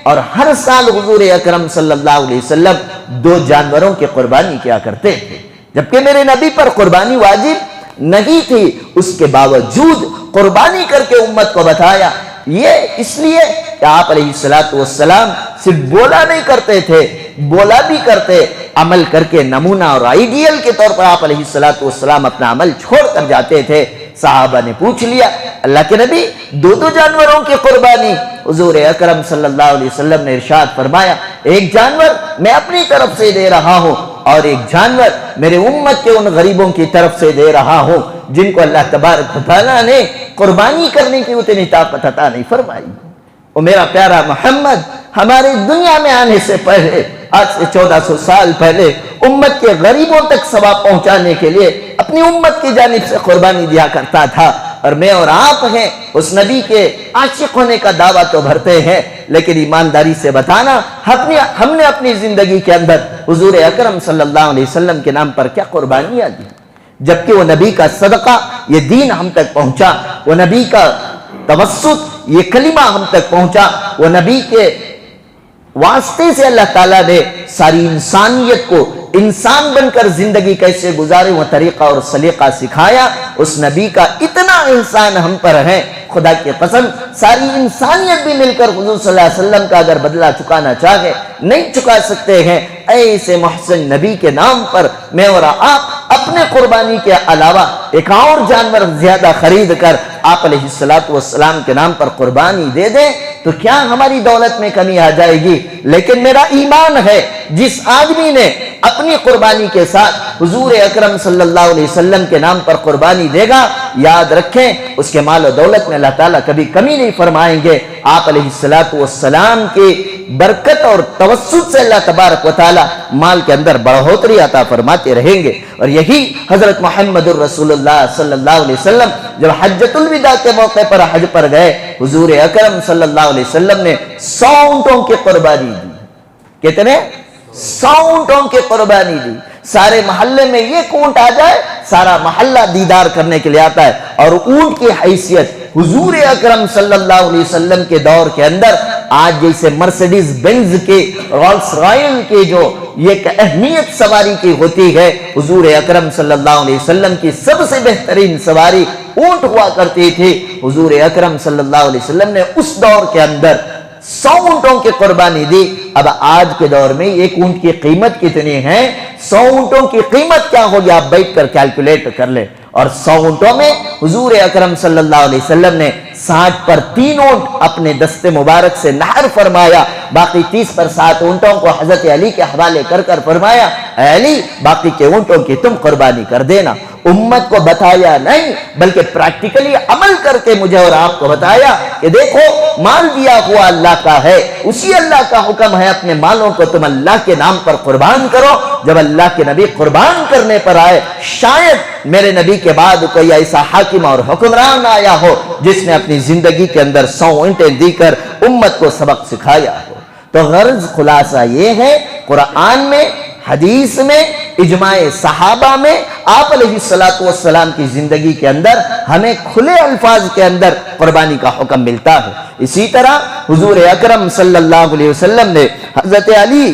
اور ہر سال حضور اکرم صلی اللہ علیہ وسلم 2 جانوروں کی قربانی کیا کرتے تھے، جبکہ میرے نبی پر قربانی واجب نہیں تھی، اس کے باوجود قربانی کر کے امت کو بتایا۔ یہ اس لیے کہ آپ علیہ السلام صرف بولا نہیں کرتے تھے، بولا بھی کرتے، عمل کر کے نمونہ اور آئیڈیل کے طور پر آپ علیہ السلام اپنا عمل چھوڑ کر جاتے تھے۔ صحابہ نے پوچھ لیا اللہ کے نبی 2 جانوروں کی قربانی، حضور اکرم صلی اللہ علیہ وسلم نے ارشاد فرمایا ایک جانور میں اپنی طرف سے دے رہا ہوں اور ایک جانور میرے امت کے ان غریبوں کی طرف سے دے رہا ہوں جن کو اللہ تبارک و تعالیٰ نے قربانی کرنے کی اتنی طاقت عطا نہیں فرمائی۔ اور میرا پیارا محمد ہمارے دنیا میں آنے سے پہلے، آج سے 1400 سال پہلے، امت کے غریبوں تک ثواب پہنچانے کے لیے اپنی امت کی جانب سے قربانی دیا کرتا تھا، اور میں اور آپ ہیں اس نبی کے عاشق ہونے کا دعویٰ تو بھرتے ہیں، لیکن ایمانداری سے بتانا ہم نے اپنی زندگی کے اندر حضور اکرم صلی اللہ علیہ وسلم کے نام پر کیا قربانیاں دی، جبکہ وہ نبی کا صدقہ یہ دین ہم تک پہنچا، وہ نبی کا توسط یہ کلمہ ہم تک پہنچا، وہ نبی کے واسطے سے اللہ تعالیٰ نے ساری انسانیت کو انسان بن کر زندگی کیسے گزارے وہ طریقہ اور سلیقہ سکھایا۔ اس نبی کا اتنا احسان ہم پر ہے، خدا کی قسم ساری انسانیت بھی مل کر حضور صلی اللہ علیہ وسلم کا اگر بدلہ چکانا چاہے نہیں چکا سکتے ہیں۔ ایسے محسن نبی کے نام پر میں اور آپ اپنے قربانی کے علاوہ ایک اور جانور زیادہ خرید کر آپ علیہ السلام کے نام پر قربانی دے دیں تو کیا ہماری دولت میں کمی آ جائے گی؟ لیکن میرا ایمان ہے جس آدمی نے اپنی قربانی کے ساتھ حضور اکرم صلی اللہ علیہ وسلم کے نام پر قربانی دے گا، یاد رکھیں اس کے مال و دولت میں اللہ تعالیٰ کبھی کمی نہیں فرمائیں گے۔ آپ علیہ السلام کی برکت اور توسط سے اللہ تبارک و تعالیٰ مال کے اندر بڑھوتری عطا فرماتے رہیں گے۔ اور یہی حضرت محمد الرسول اللہ صلی اللہ علیہ وسلم جب حجۃ الوداع کے موقع پر حج پر گئے، حضور اکرم صلی اللہ علیہ وسلم نے 100 اونٹوں کی قربانی دی۔ کتنے؟ 100 اونٹوں کی قربانی دی۔ سارے محلے میں ایک اونٹ آ جائے، سارا محلہ دیدار کرنے کے لیے آتا ہے۔ اور اونٹ کی حیثیت حضور اکرم صلی اللہ علیہ وسلم کے دور کے اندر آج جیسے مرسیڈیز بینز کے، رولس رائل کے جو ایک اہمیت سواری کی ہوتی ہے، حضور اکرم صلی اللہ علیہ وسلم کی سب سے بہترین سواری اونٹ ہوا کرتی تھی۔ حضور اکرم صلی اللہ علیہ وسلم نے اس دور کے اندر 100 اونٹوں کی قربانی دی۔ اب آج کے دور میں ایک اونٹ کی قیمت کتنی ہے؟ 100 اونٹوں کی قیمت کیا ہوگی؟ آپ بیٹھ کر کیلکولیٹ کر لیں۔ اور 100 اونٹوں میں حضور اکرم صلی اللہ علیہ وسلم نے 60 پر 3 اونٹ اپنے دست مبارک سے نحر فرمایا، باقی 30 پر 7 اونٹوں کو حضرت علی کے حوالے کر کر فرمایا، اے علی باقی کے اونٹوں کی تم قربانی کر دینا۔ امت کو بتایا نہیں بلکہ پریکٹیکلی عمل کر کے مجھے اور آپ کو بتایا کہ دیکھو مال دیا ہوا اللہ کا ہے، اسی اللہ کا حکم ہے اپنے مالوں کو تم اللہ کے نام پر قربان کرو۔ جب اللہ کے نبی قربان کرنے پر آئے، شاید میرے نبی کے بعد کوئی ایسا حاکم اور حکمران آیا ہو جس نے اپنی زندگی کے اندر 100 اونٹیں دی کر امت کو سبق سکھایا ہو۔ تو غرض خلاصہ یہ ہے، قرآن میں، حدیث میں، اجماع صحابہ میں، آپ علیہ السلام کی زندگی کے اندر ہمیں کھلے الفاظ کے اندر قربانی کا حکم ملتا ہے۔ اسی طرح حضور اکرم صلی اللہ علیہ وسلم نے حضرت علی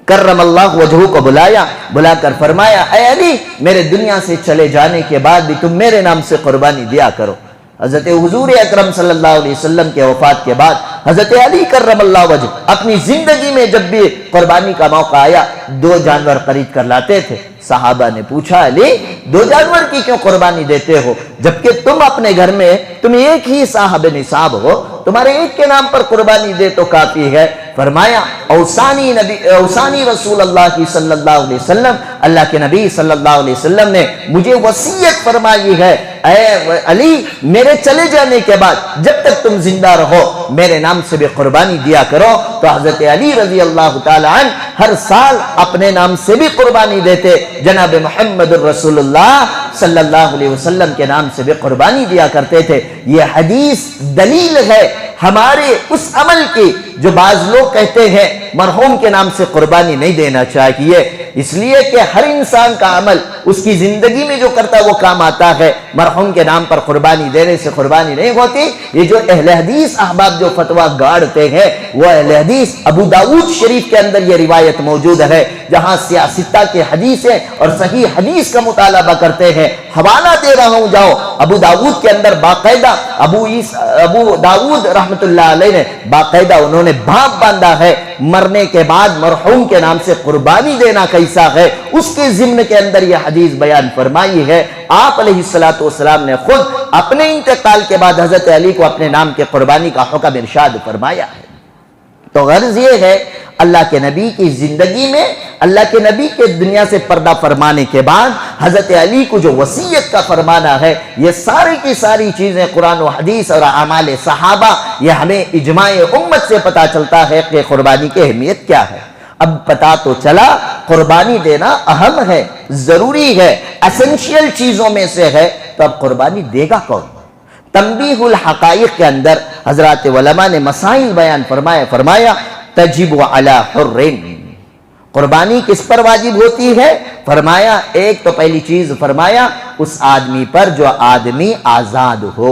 کرم اللہ وجہہ کو بلا کر فرمایا، اے علی میرے دنیا سے چلے جانے کے بعد بھی تم میرے نام سے قربانی دیا کرو۔ حضرت حضور اکرم صلی اللہ علیہ وسلم کے وفات کے بعد حضرت علی کرم اللہ وجہ اپنی زندگی میں جب بھی قربانی کا موقع آیا 2 جانور خرید کر لاتے تھے۔ صحابہ نے پوچھا، علی 2 جانور کی کیوں قربانی دیتے ہو جبکہ تم اپنے گھر میں تم ایک ہی صاحب نصاب ہو، تمہارے ایک کے نام پر قربانی دے تو کافی ہے۔ فرمایا اوصانی رسول اللہ صلی اللہ علیہ وسلم، اللہ کے نبی صلی اللہ علیہ وسلم نے مجھے وصیت فرمائی ہے، اے علی میرے چلے جانے کے بعد جب تک تم زندہ رہو میرے نام سے بھی قربانی دیا کرو۔ تو حضرت علی رضی اللہ تعالی عنہ ہر سال اپنے نام سے بھی قربانی دیتے، جناب محمد الرسول اللہ صلی اللہ علیہ وسلم کے نام سے بھی قربانی دیا کرتے تھے۔ یہ حدیث دلیل ہے ہمارے اس عمل کی جو بعض لوگ کہتے ہیں مرحوم کے نام سے قربانی نہیں دینا چاہیے، اس لیے کہ ہر انسان کا عمل اس کی زندگی میں جو کرتا وہ کام آتا ہے۔ مرحوم کے نام پر قربانی دینے سے قربانی نہیں ہوتی۔ یہ جو اہل حدیث احباب جو فتویٰ گاڑتے ہیں وہ اہل حدیث ابو داؤد شریف کے اندر یہ روایت موجود ہے، جہاں سیاستہ کے حدیثیں اور صحیح حدیث کا مطالبہ کرتے ہیں۔ حوالہ دے رہا ہوں، جاؤ ابو داؤد کے اندر باقاعدہ ابو داؤد رحمت اللہ علیہ نے باقاعدہ انہوں نے باب باندھا ہے مرنے کے بعد مرحوم کے نام سے قربانی دینا کیسا ہے، اس کے ضمن کے اندر یہ حدیث بیان فرمائی ہے۔ آپ علیہ السلام نے خود اپنے انتقال کے بعد حضرت علی کو اپنے نام کے قربانی کا حکم ارشاد فرمایا ہے۔ تو غرض یہ ہے اللہ کے نبی کی زندگی میں، اللہ کے نبی کے دنیا سے پردہ فرمانے کے بعد حضرت علی کو جو وصیت کا فرمانا ہے، یہ ساری کی ساری چیزیں قرآن و حدیث اور اعمال صحابہ، یہ ہمیں اجماع امت سے پتہ چلتا ہے کہ قربانی کی اہمیت کیا ہے۔ اب پتہ تو چلا قربانی دینا اہم ہے، ضروری ہے، اسینشیل چیزوں میں سے ہے، تو اب قربانی دے گا کون؟ تنبیہ الحقائق کے اندر حضرات علماء نے مسائل بیان فرمایا تجب علی حرین، قربانی کس پر واجب ہوتی ہے؟ فرمایا ایک تو پہلی چیز فرمایا اس آدمی پر جو آدمی آزاد ہو،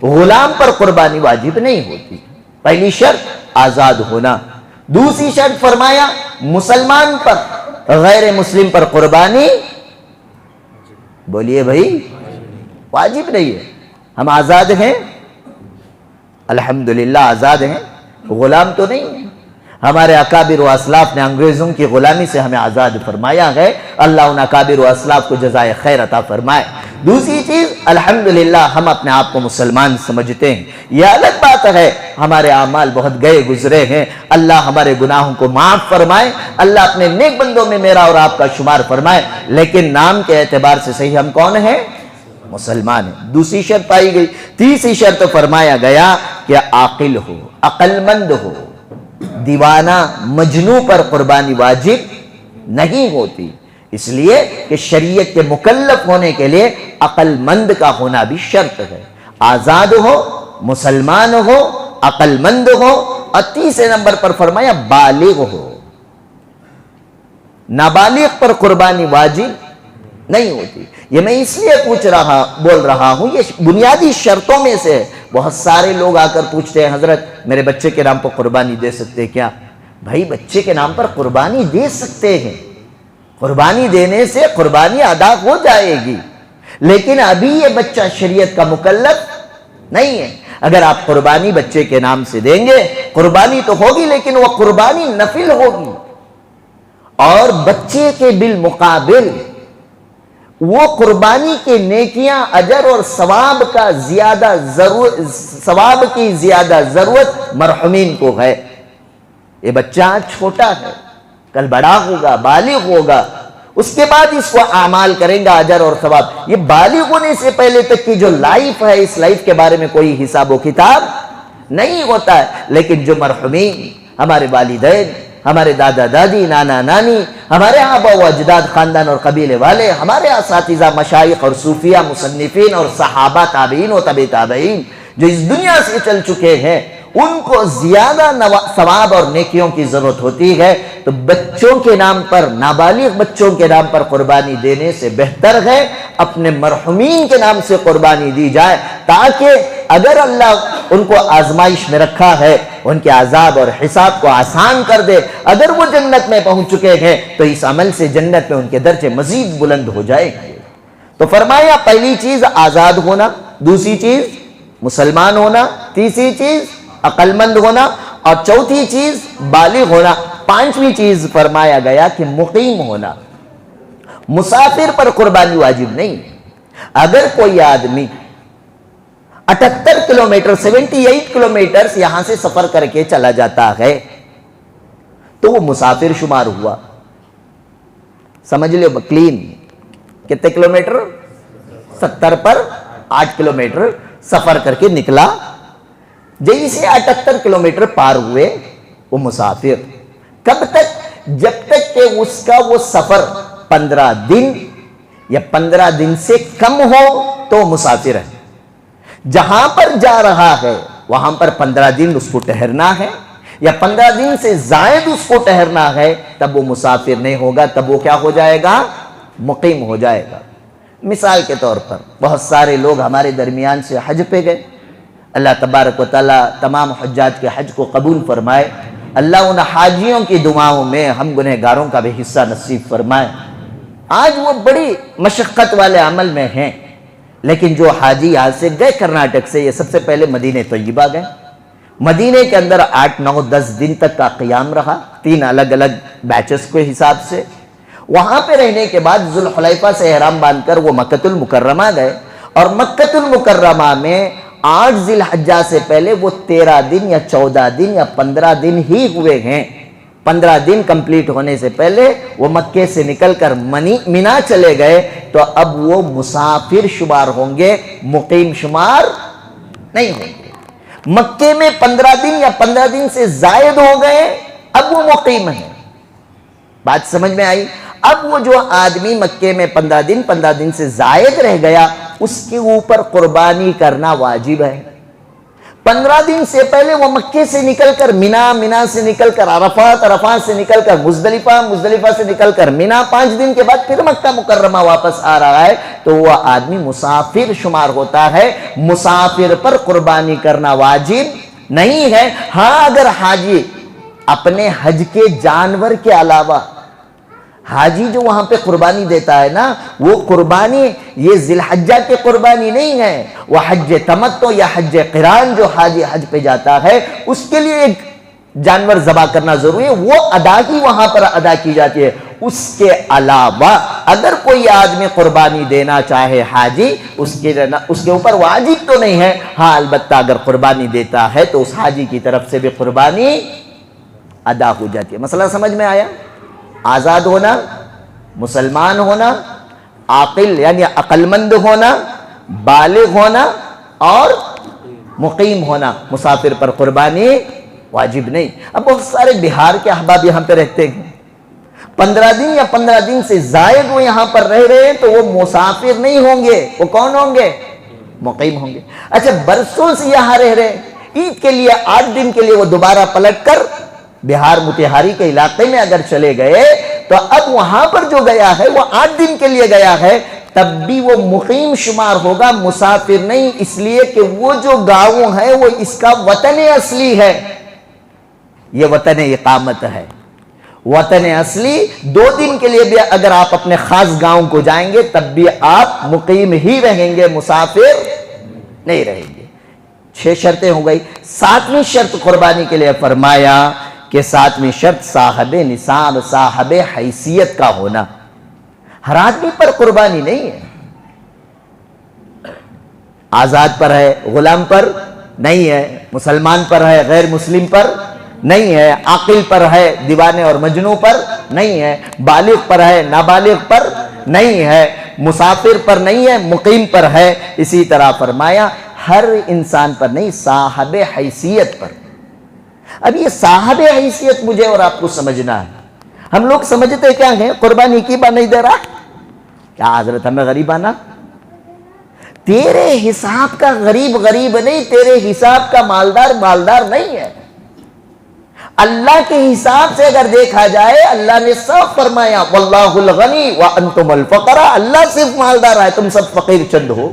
غلام پر قربانی واجب نہیں ہوتی، پہلی شرط آزاد ہونا۔ دوسری شرط فرمایا مسلمان پر، غیر مسلم پر قربانی بولیے بھائی واجب نہیں ہے۔ ہم آزاد ہیں، الحمدللہ آزاد ہیں، غلام تو نہیں ہیں۔ ہمارے اکابر و اسلاف نے انگریزوں کی غلامی سے ہمیں آزاد فرمایا ہے، اللہ ان اکابر و اسلاف کو جزائے خیر عطا فرمائے۔ دوسری چیز الحمدللہ ہم اپنے آپ کو مسلمان سمجھتے ہیں، یہ الگ بات ہے ہمارے اعمال بہت گئے گزرے ہیں، اللہ ہمارے گناہوں کو معاف فرمائے، اللہ اپنے نیک بندوں میں میرا اور آپ کا شمار فرمائے، لیکن نام کے اعتبار سے صحیح ہم کون ہیں؟ مسلمان ہیں۔ دوسری شرط پائی گئی۔ تیسری شرط فرمایا گیا کہ عاقل ہو، عقل مند ہو۔ دیوانہ مجنوں پر قربانی واجب نہیں ہوتی، اس لیے کہ شریعت کے مکلف ہونے کے لیے عقل مند کا ہونا بھی شرط ہے۔ آزاد ہو، مسلمان ہو، عقل مند ہو، اور تیسرے نمبر پر فرمایا بالغ ہو۔ نابالغ پر قربانی واجب نہیں ہوتی۔ یہ میں اس لیے بول رہا ہوں، یہ بنیادی شرطوں میں سے ہے۔ بہت سارے لوگ آ کر پوچھتے ہیں حضرت میرے بچے کے نام پر قربانی دے سکتے کیا؟ بھائی بچے کے نام پر قربانی دے سکتے ہیں، قربانی دینے سے قربانی ادا ہو جائے گی، لیکن ابھی یہ بچہ شریعت کا مکلف نہیں ہے۔ اگر آپ قربانی بچے کے نام سے دیں گے، قربانی تو ہوگی لیکن وہ قربانی نفل ہوگی، اور بچے کے بالمقابل وہ قربانی کے نیکیاں، اجر اور ثواب کی زیادہ ضرورت مرحومین کو ہے۔ یہ بچہ چھوٹا ہے، کل بڑا ہوگا، بالغ ہوگا، اس کے بعد اس کو اعمال کریں گا، اجر اور ثواب۔ یہ بالغ ہونے سے پہلے تک کی جو لائف ہے، اس لائف کے بارے میں کوئی حساب و کتاب نہیں ہوتا ہے۔ لیکن جو مرحومین، ہمارے والدین، ہمارے دادا دادی، نانا نانی، ہمارے آبا و اجداد، خاندان اور قبیلے والے، ہمارے اساتذہ، مشائخ اور صوفیہ، مصنفین اور صحابہ، تابعین و تبع تابعین جو اس دنیا سے چل چکے ہیں، ان کو زیادہ ثواب اور نیکیوں کی ضرورت ہوتی ہے۔ تو بچوں کے نام پر، نابالغ بچوں کے نام پر قربانی دینے سے بہتر ہے اپنے مرحومین کے نام سے قربانی دی جائے، تاکہ اگر اللہ ان کو آزمائش میں رکھا ہے، ان کے عذاب اور حساب کو آسان کر دے، اگر وہ جنت میں پہنچ چکے ہیں تو اس عمل سے جنت میں ان کے درجے مزید بلند ہو جائیں گے۔ تو فرمایا پہلی چیز آزاد ہونا، دوسری چیز مسلمان ہونا، تیسری چیز عقل مند ہونا، اور چوتھی چیز بالغ ہونا، پانچویں چیز فرمایا گیا کہ مقیم ہونا۔ مسافر پر قربانی واجب نہیں۔ اگر کوئی آدمی 78 کلومیٹر 78 کلومیٹر یہاں سے سفر کر کے چلا جاتا ہے تو وہ مسافر شمار ہوا۔ سمجھ لو کلین، کتنے کلومیٹر؟ 70 پر 8 کلومیٹر سفر کر کے نکلا، جیسے 78 کلومیٹر پار ہوئے وہ مسافر۔ کب تک؟ جب تک کہ اس کا وہ سفر 15 دن یا 15 دن سے کم ہو تو مسافر ہے۔ جہاں پر جا رہا ہے وہاں پر 15 دن اس کو ٹھہرنا ہے، یا 15 دن سے زائد اس کو ٹھہرنا ہے، تب وہ مسافر نہیں ہوگا، تب وہ کیا ہو جائے گا؟ مقیم ہو جائے گا۔ مثال کے طور پر بہت سارے لوگ ہمارے درمیان سے حج پہ گئے، اللہ تبارک و تعالیٰ تمام حجاج کے حج کو قبول فرمائے، اللہ ان حاجیوں کی دعاؤں میں ہم گنہگاروں کا بھی حصہ نصیب فرمائے۔ آج وہ بڑی مشقت والے عمل میں ہیں، لیکن جو حاجی یہاں سے گئے کرناٹک سے، یہ سب سے پہلے مدینہ طیبہ گئے، مدینہ کے اندر 8 9 10 دن تک کا قیام رہا، 3 الگ الگ بیچز کے حساب سے۔ وہاں پہ رہنے کے بعد ذوالحلیفہ سے احرام باندھ کر وہ مکۃ المکرمہ گئے، اور مکۃ المکرمہ میں 8 ذی الحجہ سے پہلے وہ 13 دن یا 14 دن یا 15 دن ہی ہوئے ہیں۔ 15 دن کمپلیٹ ہونے سے پہلے وہ مکے سے نکل کر مینا چلے گئے، تو اب وہ مسافر شمار ہوں گے، مقیم شمار نہیں ہوں گے۔ مکے میں 15 دن یا 15 دن سے زائد ہو گئے، اب وہ مقیم ہیں۔ بات سمجھ میں آئی؟ اب وہ جو آدمی مکے میں 15 دن سے زائد رہ گیا، اس کے اوپر قربانی کرنا واجب ہے۔ 15 دن سے پہلے وہ مکے سے نکل کر مینا، مینا سے نکل کر عرفات، عرفات سے نکل کر مزدلفہ، مزدلفہ سے نکل کر مینا، 5 دن کے بعد پھر مکہ مکرمہ واپس آ رہا ہے، تو وہ آدمی مسافر شمار ہوتا ہے۔ مسافر پر قربانی کرنا واجب نہیں ہے۔ ہاں اگر حاجی اپنے حج کے جانور کے علاوہ، حاجی جو وہاں پہ قربانی دیتا ہے نا، وہ قربانی یہ ذی الحجہ کی قربانی نہیں ہے، وہ حج تمتع یا حج قران جو حاجی حج پہ جاتا ہے، اس کے لیے ایک جانور ذبح کرنا ضروری ہے، وہ ادائیگی وہاں پر ادا کی جاتی ہے۔ اس کے علاوہ اگر کوئی آدمی قربانی دینا چاہے حاجی، اس کے اوپر واجب تو نہیں ہے، ہاں البتہ اگر قربانی دیتا ہے تو اس حاجی کی طرف سے بھی قربانی ادا ہو جاتی ہے۔ مسئلہ سمجھ میں آیا؟ آزاد ہونا، مسلمان ہونا، عاقل یعنی عقل مند ہونا، بالغ ہونا اور مقیم ہونا، مسافر پر قربانی واجب نہیں۔ اب بہت سارے بہار کے احباب یہاں پہ رہتے ہیں، 15 دن یا 15 دن سے زائد وہ یہاں پر رہ رہے ہیں، تو وہ مسافر نہیں ہوں گے، وہ کون ہوں گے؟ مقیم ہوں گے۔ اچھا برسوں سے یہاں رہ رہے ہیں، عید کے لیے 8 دن کے لیے وہ دوبارہ پلٹ کر بہار متحاری کے علاقے میں اگر چلے گئے تو اب وہاں پر جو گیا ہے وہ 8 دن کے لیے گیا ہے، تب بھی وہ مقیم شمار ہوگا، مسافر نہیں، اس لیے کہ وہ جو گاؤں ہے وہ اس کا وطن اصلی ہے، یہ وطن اقامت ہے۔ وطن اصلی 2 دن کے لیے بھی اگر آپ اپنے خاص گاؤں کو جائیں گے تب بھی آپ مقیم ہی رہیں گے، مسافر نہیں رہیں گے۔ 6 شرطیں ہو گئی۔ 7ویں شرط قربانی کے لیے فرمایا کہ 7ویں شرط صاحب نصاب، صاحب حیثیت کا ہونا۔ ہر آدمی پر قربانی نہیں ہے، آزاد پر ہے، غلام پر نہیں ہے، مسلمان پر ہے، غیر مسلم پر نہیں ہے، عاقل پر ہے، دیوانے اور مجنون پر نہیں ہے، بالغ پر ہے، نابالغ پر نہیں ہے، مسافر پر نہیں ہے، مقیم پر ہے۔ اسی طرح فرمایا ہر انسان پر نہیں، صاحب حیثیت پر۔ اب یہ صاحب حیثیت مجھے اور آپ کو سمجھنا ہے۔ ہم لوگ سمجھتے کیا ہیں؟ قربانی کی بات نہیں دے رہا، کیا حضرت ہمیں غریبانہ؟ تیرے حساب کا غریب غریب نہیں، تیرے حساب کا مالدار مالدار نہیں ہے۔ اللہ کے حساب سے اگر دیکھا جائے، اللہ نے صاف فرمایا واللہ الغنی وانتم الفقراء، اللہ صرف مالدار ہے، تم سب فقیر چند ہو۔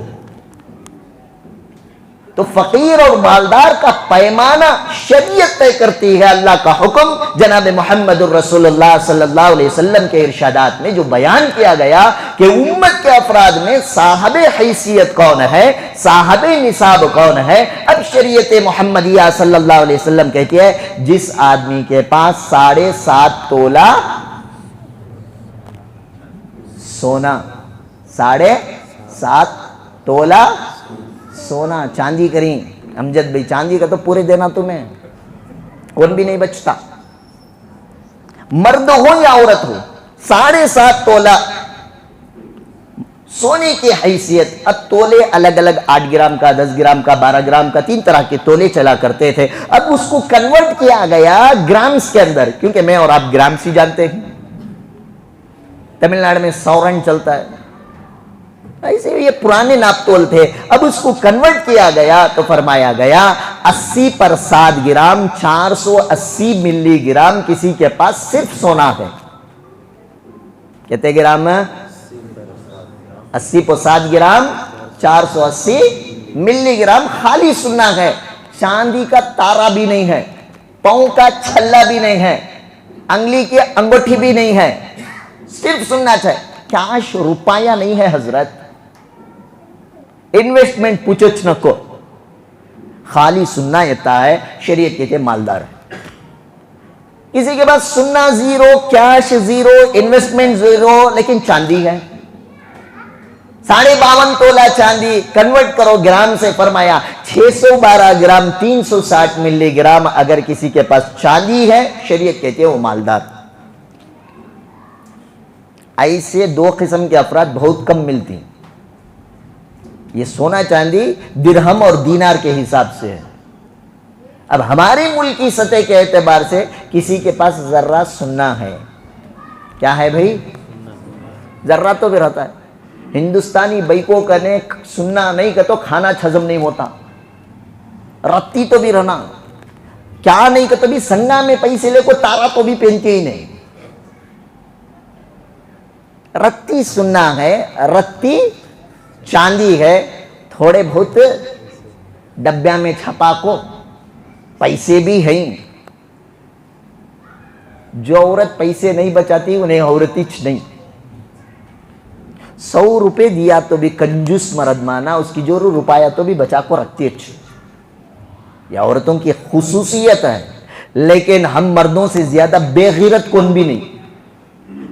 تو فقیر اور مالدار کا پیمانہ شریعت طے کرتی ہے، اللہ کا حکم جناب محمد الرسول اللہ صلی اللہ علیہ وسلم کے ارشادات میں جو بیان کیا گیا کہ امت کے افراد میں صاحب حیثیت کون ہے، صاحب نصاب کون ہے۔ اب شریعت محمدیہ صلی اللہ علیہ وسلم کہتی ہے جس آدمی کے پاس 7.5 تولہ سونا، 7.5 تولہ سونا، چاندی کریں امجد بھائی، چاندی کا تو پورے دینا تمہیں، کون بھی نہیں بچتا، مرد ہو یا عورت ہو، 7.5 تولہ سونے کی حیثیت۔ اب تولے الگ الگ، 8 گرام کا، 10 گرام کا، 12 گرام کا، 3 طرح کے تولے چلا کرتے تھے۔ اب اس کو کنورٹ کیا گیا گرامز کے اندر، کیونکہ میں اور آپ گرامز ہی جانتے ہیں، تمل ناڈو میں 100 رن چلتا ہے، ایسے یہ پرانے ناپ تول تھے۔ اب اس کو کنورٹ کیا گیا تو فرمایا گیا 80 پر 7 گرام 480 ملی گرام کسی کے پاس صرف سونا ہے۔ کتنے گرام؟ 80 پر 7 گرام 480 ملی گرام خالی سونا ہے، چاندی کا تارا بھی نہیں ہے، پاؤں کا چھلا بھی نہیں ہے، انگلی کی انگوٹھی بھی نہیں ہے، صرف سونا ہے، کیش روپیہ نہیں ہے حضرت، انویسٹمنٹ پوچھوچ نہ کو، خالی سننا یتا ہے۔ شریعت کہتے ہیں مالدار ہے۔ کسی کے پاس سننا 0، کیش 0، انویسٹمنٹ 0، لیکن چاندی ہے، 52.5 تولہ چاندی، کنورٹ کرو گرام سے، فرمایا 612 گرام 360 ملی گرام اگر کسی کے پاس چاندی ہے، شریعت کہتے ہیں وہ مالدار۔ ایسے 2 قسم کے افراد بہت کم ملتی ہیں۔ یہ سونا چاندی درہم اور دینار کے حساب سے ہے۔ اب ہمارے ملک کی سطح کے اعتبار سے کسی کے پاس ذرہ سننا ہے، کیا ہے بھائی؟ ذرہ تو بھی رہتا ہے۔ ہندوستانی بائکوں کا نے سننا نہیں کہ تو کھانا ہضم نہیں ہوتا، رتی تو بھی رہنا، کیا نہیں کہ تو بھی سنگا میں پیسے لے کو تارا تو بھی پہنتے ہی نہیں۔ رتی سننا ہے، رتی چاندی ہے، تھوڑے بہت ڈبیا میں چھپا کو پیسے بھی ہیں۔ جو عورت پیسے نہیں بچاتی انہیں عورتی نہیں۔ 100 روپے دیا تو بھی کنجوس مرد مانا، اس کی جو روپیہ تو بھی بچا کو رکھتی اچھی، یہ عورتوں کی خصوصیت ہے۔ لیکن ہم مردوں سے زیادہ بے غیرت کون بھی نہیں۔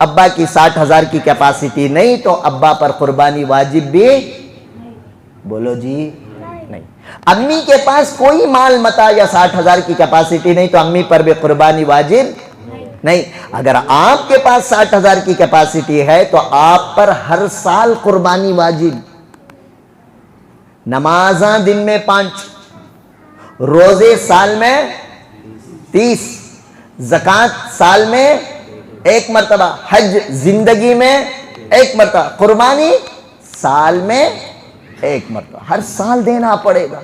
ابا کی 60,000 کی کیپاسٹی نہیں تو ابا پر قربانی واجب بھی بولو جی نہیں. امی کے پاس کوئی مال متا یا 60,000 کی کیپاسٹی نہیں تو امی پر بھی قربانی واجب نہیں. اگر آپ کے پاس 60,000 کی کیپاسٹی ہے تو آپ پر ہر سال قربانی واجب. نمازاں دن میں 5، روزے سال میں 30، زکوٰۃ سال میں 1 مرتبہ، حج زندگی میں 1 مرتبہ، قربانی سال میں 1 مرتبہ. ہر سال دینا پڑے گا.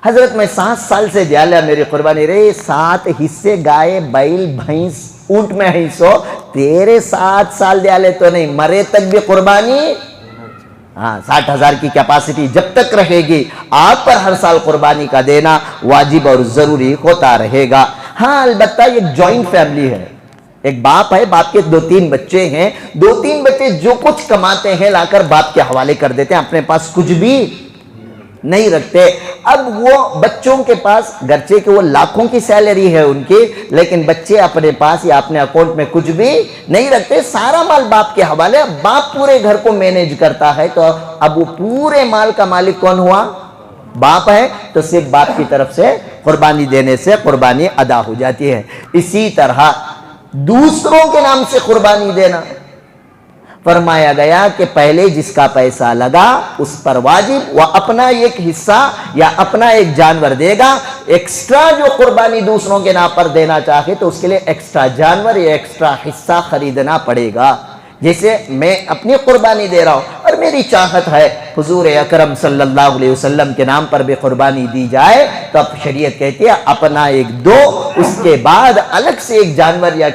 حضرت میں 7 سال سے جالا میری قربانی رہی، 7 حصے گائے بیل بھینس اونٹ میں حصو تیرے 7 سال دیالے تو نہیں، مرے تک بھی قربانی. ہاں 60,000 کی کیپاسٹی جب تک رہے گی آپ پر ہر سال قربانی کا دینا واجب اور ضروری ہوتا رہے گا. ہاں البتہ یہ جوائنٹ فیملی ہے، ایک باپ ہے، باپ کے 2-3 بچے ہیں، 2-3 بچے جو کچھ کماتے ہیں لا کر باپ کے حوالے کر دیتے ہیں، اپنے پاس کچھ بھی نہیں رکھتے. اب وہ بچوں کے پاس گرچہ کہ وہ لاکھوں کی سیلری ہے ان کی، لیکن بچے اپنے پاس یا اپنے اکاؤنٹ میں کچھ بھی نہیں رکھتے، سارا مال باپ کے حوالے. باپ پورے گھر کو مینیج کرتا ہے تو اب وہ پورے مال کا مالک کون ہوا؟ باپ ہے. تو صرف باپ کی طرف سے قربانی دینے سے قربانی ادا ہو جاتی ہے. اسی طرح دوسروں کے نام سے قربانی دینا فرمایا گیا کہ پہلے جس کا پیسہ لگا اس پر واجب، وہ اپنا ایک حصہ یا اپنا ایک جانور دے گا. ایکسٹرا جو قربانی دوسروں کے نام پر دینا چاہے تو اس کے لیے ایکسٹرا جانور یا ایکسٹرا حصہ خریدنا پڑے گا. جیسے میں اپنی قربانی دے رہا ہوں اور میری چاہت ہے حضور اکرم صلی اللہ علیہ وسلم کے نام پر بھی قربانی دی جائے تو اب شریعت کہتی ہے اپنا ایک دو، اس کے بعد الگ سے ایک جانور یا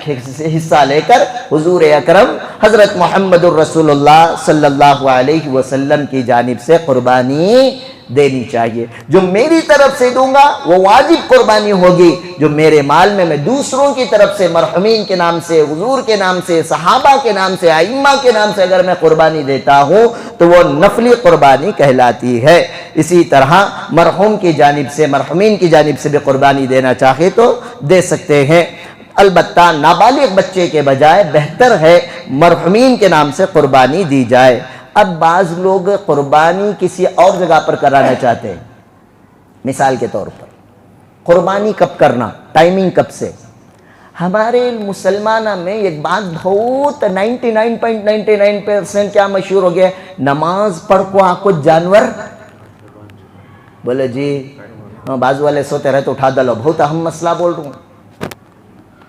حصہ لے کر حضور اکرم حضرت محمد الرسول اللہ صلی اللہ علیہ وسلم کی جانب سے قربانی دینی چاہیے. جو میری طرف سے دوں گا وہ واجب قربانی ہوگی، جو میرے مال میں دوسروں کی طرف سے مرحومین کے نام سے، حضور کے نام سے، صحابہ کے نام سے، ائمہ کے نام سے اگر میں قربانی دیتا ہوں تو وہ نفلی قربانی کہلاتی ہے. اسی طرح مرحوم کی جانب سے، مرحومین کی جانب سے بھی قربانی دینا چاہے تو دے سکتے ہیں. البتہ نابالغ بچے کے بجائے بہتر ہے مرحومین کے نام سے قربانی دی جائے. اب بعض لوگ قربانی کسی اور جگہ پر کرانا چاہتے ہیں. مثال کے طور پر قربانی کب کرنا، ٹائمنگ کب سے. ہمارے مسلمانوں میں ایک بات بہت 99.99% کیا مشہور ہو گیا ہے، نماز پڑھ کو آکو جانور بولے جی. بعض والے سوتے رہے تو اٹھا دلو، بہت اہم مسئلہ بول رہا ہوں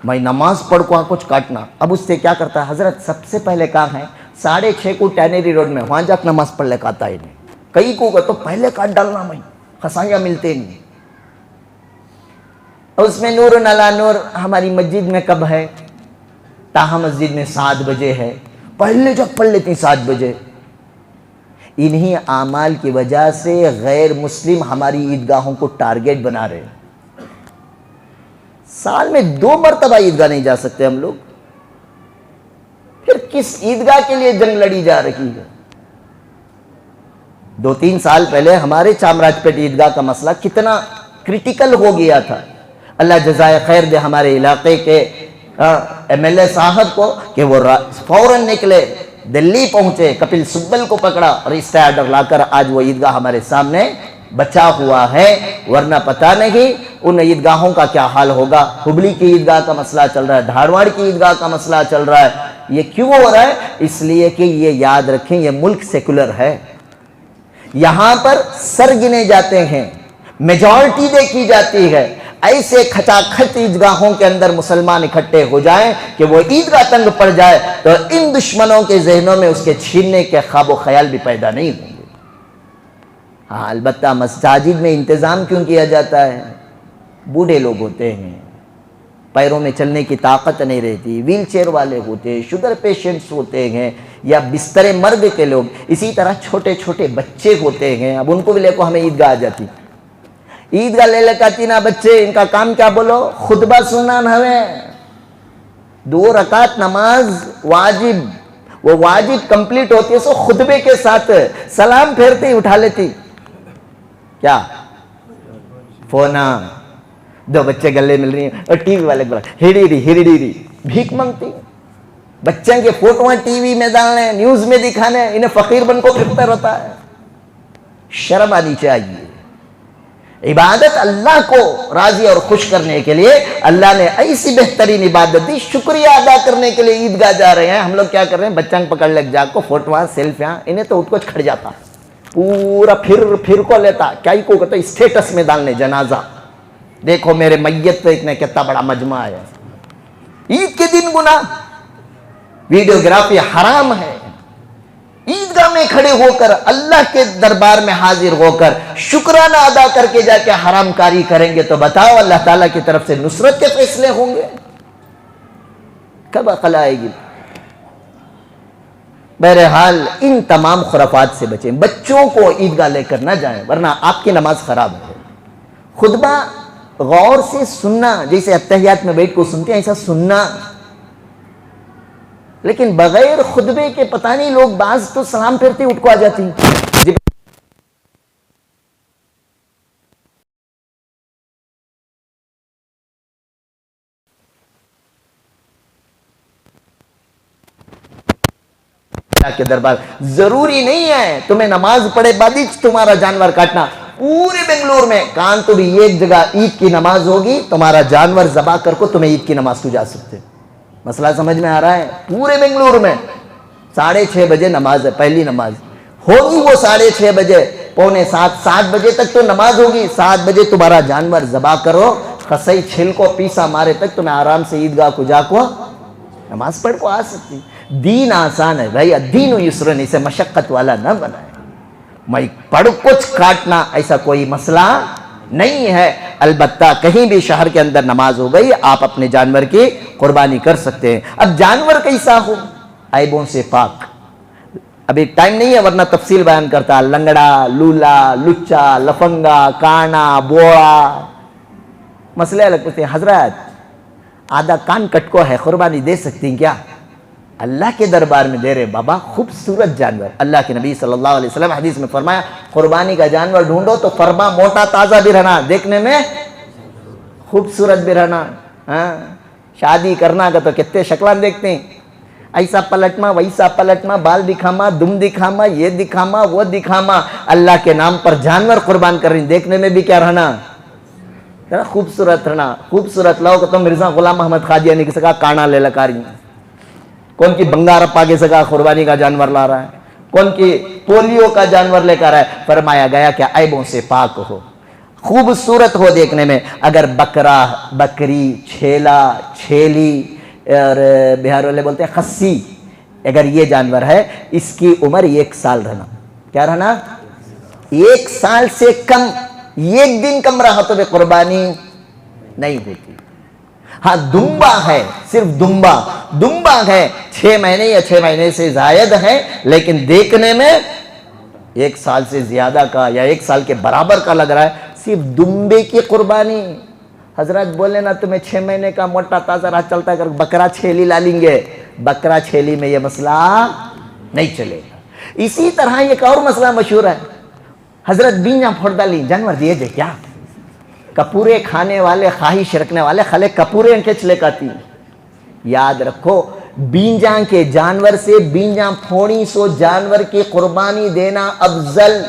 میں، نماز پڑھ کو کچھ کاٹنا. اب اس سے کیا کرتا ہے حضرت، سب سے پہلے کہاں ہے 6:30 کو ٹینری روڈ میں، وہاں جا کے نماز پڑھ لے کاتا ہی نہیں. کئی کو تو پہلے کاٹ ڈالنا، میں خسائیاں ملتے نہیں. اس میں نور نلا نور ہماری مسجد میں کب ہے، تاہا مسجد میں 7 بجے ہے، پہلے جب پڑھ لیتی 7 بجے. انہی اعمال کی وجہ سے غیر مسلم ہماری عیدگاہوں کو ٹارگیٹ بنا رہے ہیں. سال میں 2 مرتبہ عیدگاہ نہیں جا سکتے ہم لوگ، پھر کس عیدگاہ کے لیے جنگ لڑی جا رہی ہے. 2-3 سال پہلے ہمارے چامراج پیٹ عیدگاہ کا مسئلہ کتنا کریٹیکل ہو گیا تھا. اللہ جزائے خیر دے ہمارے علاقے کے MLA صاحب کو کہ وہ فوراً نکلے، دلی پہنچے، کپل سبل کو پکڑا اور اسٹے آرڈر لا کر آج وہ عیدگاہ ہمارے سامنے بچا ہوا ہے. ورنہ پتہ نہیں ان عیدگاہوں کا کیا حال ہوگا. ہبلی کی عیدگاہ کا مسئلہ چل رہا ہے، دھارواڑ کی عیدگاہ کا مسئلہ چل رہا ہے. یہ کیوں ہو رہا ہے؟ اس لیے کہ یہ یاد رکھیں یہ ملک سیکولر ہے. یہاں پر سر گنے جاتے ہیں، میجورٹی دیکھی جاتی ہے. ایسے کھچا کھچ عیدگاہوں کے اندر مسلمان اکٹھے ہو جائیں کہ وہ عیدگاہ تنگ پڑ جائے تو ان دشمنوں کے ذہنوں میں اس کے چھیننے کے خواب و خیال بھی پیدا نہیں ہوں گے. ہاں البتہ مساجد میں انتظام کیوں کیا جاتا ہے؟ بوڑھے لوگ ہوتے ہیں، پیروں میں چلنے کی طاقت نہیں رہتی، ویل چیئر والے ہوتے ہیں، شوگر پیشنٹس ہوتے ہیں، یا بستر مرگ کے لوگ، اسی طرح چھوٹے چھوٹے بچے ہوتے ہیں. اب ان کو بھی لے کو ہمیں عیدگاہ آ جاتی. عیدگاہ لے لے کہتی نا بچے، ان کا کام کیا بولو؟ خطبہ سننا نہ ہے. 2 رکعت نماز واجب، وہ واجب کمپلیٹ ہوتی ہے سو خطبے کے ساتھ سلام پھیرتے اٹھا لیتی. کیا فونا 2 بچے گلے مل رہی ہیں اور ٹی وی والے بولا ہیڑی ری بھیک مانگتی. بچوں کے فوٹو ٹی وی میں ڈالنے، نیوز میں دکھانے، انہیں فقیر بن کو پھرتا رہتا ہے. شرم آنی چاہیے. عبادت اللہ کو راضی اور خوش کرنے کے لیے اللہ نے ایسی بہترین عبادت دی. شکریہ ادا کرنے کے لیے عیدگاہ جا رہے ہیں. ہم لوگ کیا کر رہے ہیں؟ بچوں پکڑ لے جا کو فوٹواں سیلفیاں، انہیں تو اٹھ کو کھڑ جاتا پورا پھر کو لیتا کیا ہی کو کہتا اسٹیٹس میں ڈالنے جنازہ. دیکھو میرے میت پہ اتنے کتنا بڑا مجمع ہے. عید کے دن گناہ، ویڈیوگرافی حرام ہے. عیدگاہ میں کھڑے ہو کر اللہ کے دربار میں حاضر ہو کر شکرانہ ادا کر کے جا کے حرام کاری کریں گے تو بتاؤ اللہ تعالیٰ کی طرف سے نصرت کے فیصلے ہوں گے؟ کب عقل آئے گی؟ بہرحال ان تمام خرافات سے بچیں. بچوں کو عیدگاہ لے کر نہ جائیں ورنہ آپ کی نماز خراب ہے. خطبہ غور سے سننا، جیسے اتحیات میں بیٹھ کو سنتے ہیں ایسا سننا، لیکن بغیر خطبے کے پتہ نہیں لوگ بعض تو سلام پھرتے اٹھ کو آ جاتی. اللہ کے دربار ضروری نہیں ہے تمہیں نماز پڑھے بعد ہی تمہارا جانور کاٹنا. پورے بنگلور میں کان تو بھی ایک جگہ عید کی نماز ہوگی، تمہارا جانور ذبح کر کو تمہیں عید کی نماز کو جا سکتے. مسئلہ سمجھ میں آ رہا ہے؟ پورے بنگلور میں 6:30 بجے نماز ہے، پہلی نماز ہوگی وہ 6:30 بجے، 6:45 7 بجے تک تو نماز ہوگی. 7 بجے تمہارا جانور ذبح کرو، خسائی چھل کو پیسا مارے تک تمہیں آرام سے عیدگاہ کو جا کو نماز پڑھ کو آ سکتی. دین آسان ہے بھائی، دین و یسرن، اسے مشقت والا نہ بنائے. میں پڑھ کچھ کاٹنا ایسا کوئی مسئلہ نہیں ہے. البتہ کہیں بھی شہر کے اندر نماز ہو گئی آپ اپنے جانور کی قربانی کر سکتے ہیں. اب جانور کیسا ہو؟ عیبوں سے پاک. ابھی ٹائم نہیں ہے ورنہ تفصیل بیان کرتا. لنگڑا، لولا، لچا، لفنگا، کانا، بوڑا، مسئلے الگ پوچھتے ہیں. حضرت آدھا کان کٹ کو ہے، قربانی دے سکتی ہیں کیا؟ اللہ کے دربار میں دے رہے بابا، خوبصورت جانور. اللہ کے نبی صلی اللہ علیہ وسلم حدیث میں فرمایا قربانی کا جانور ڈھونڈو تو فرما موٹا تازہ بھی رہنا، دیکھنے میں خوبصورت بھی رہنا. شادی کرنا کا تو کتنے شکلان دیکھتے ہیں، ایسا پلٹما ویسا پلٹما، بال دکھاما، دم دکھاما، یہ دکھاما وہ دکھاما. اللہ کے نام پر جانور قربان کر رہی، دیکھنے میں بھی کیا رہنا؟ خوبصورت رہنا. خوبصورت لوگ تو مرزا غلام محمد قادیانی کی سکا کانا لے لکاری، کون کی بنگارپا کے سکا قربانی کا جانور لا رہا ہے، کون کی پولیو کا جانور لے کر ہے. فرمایا گیا کہ عیبوں سے پاک ہو، خوبصورت ہو دیکھنے میں. اگر بکرا، بکری، چھیلا، چھیلی اور بہار والے بولتے ہیں خسی، اگر یہ جانور ہے اس کی عمر 1 سال رہنا. کیا رہنا؟ 1 سال سے کم، 1 دن کم رہا تو بھی قربانی نہیں ہوتی. ہاں دمبا ہے، صرف دمبا ہے 6 مہینے یا 6 مہینے سے زائد ہے، لیکن دیکھنے میں 1 سال سے زیادہ کا یا 1 سال کے برابر کا لگ رہا ہے. صرف دمبے کی قربانی. حضرت بولے نا تمہیں 6 مہینے کا موٹا تازہ راہ چلتا ہے، بکرا چھیلی لا لیں گے. بکرا چھیلی میں یہ مسئلہ نہیں چلے گا. اسی طرح ایک اور مسئلہ مشہور ہے، حضرت بینجا پھوڑ ڈالی جانور دیے دے کیا؟ کپورے کھانے والے، خواہش رکھنے والے خلے کپورے کھچ لے کاتی. یاد رکھو بینجا کے جانور سے بینجا پھوڑی سو جانور کی قربانی دینا افضل.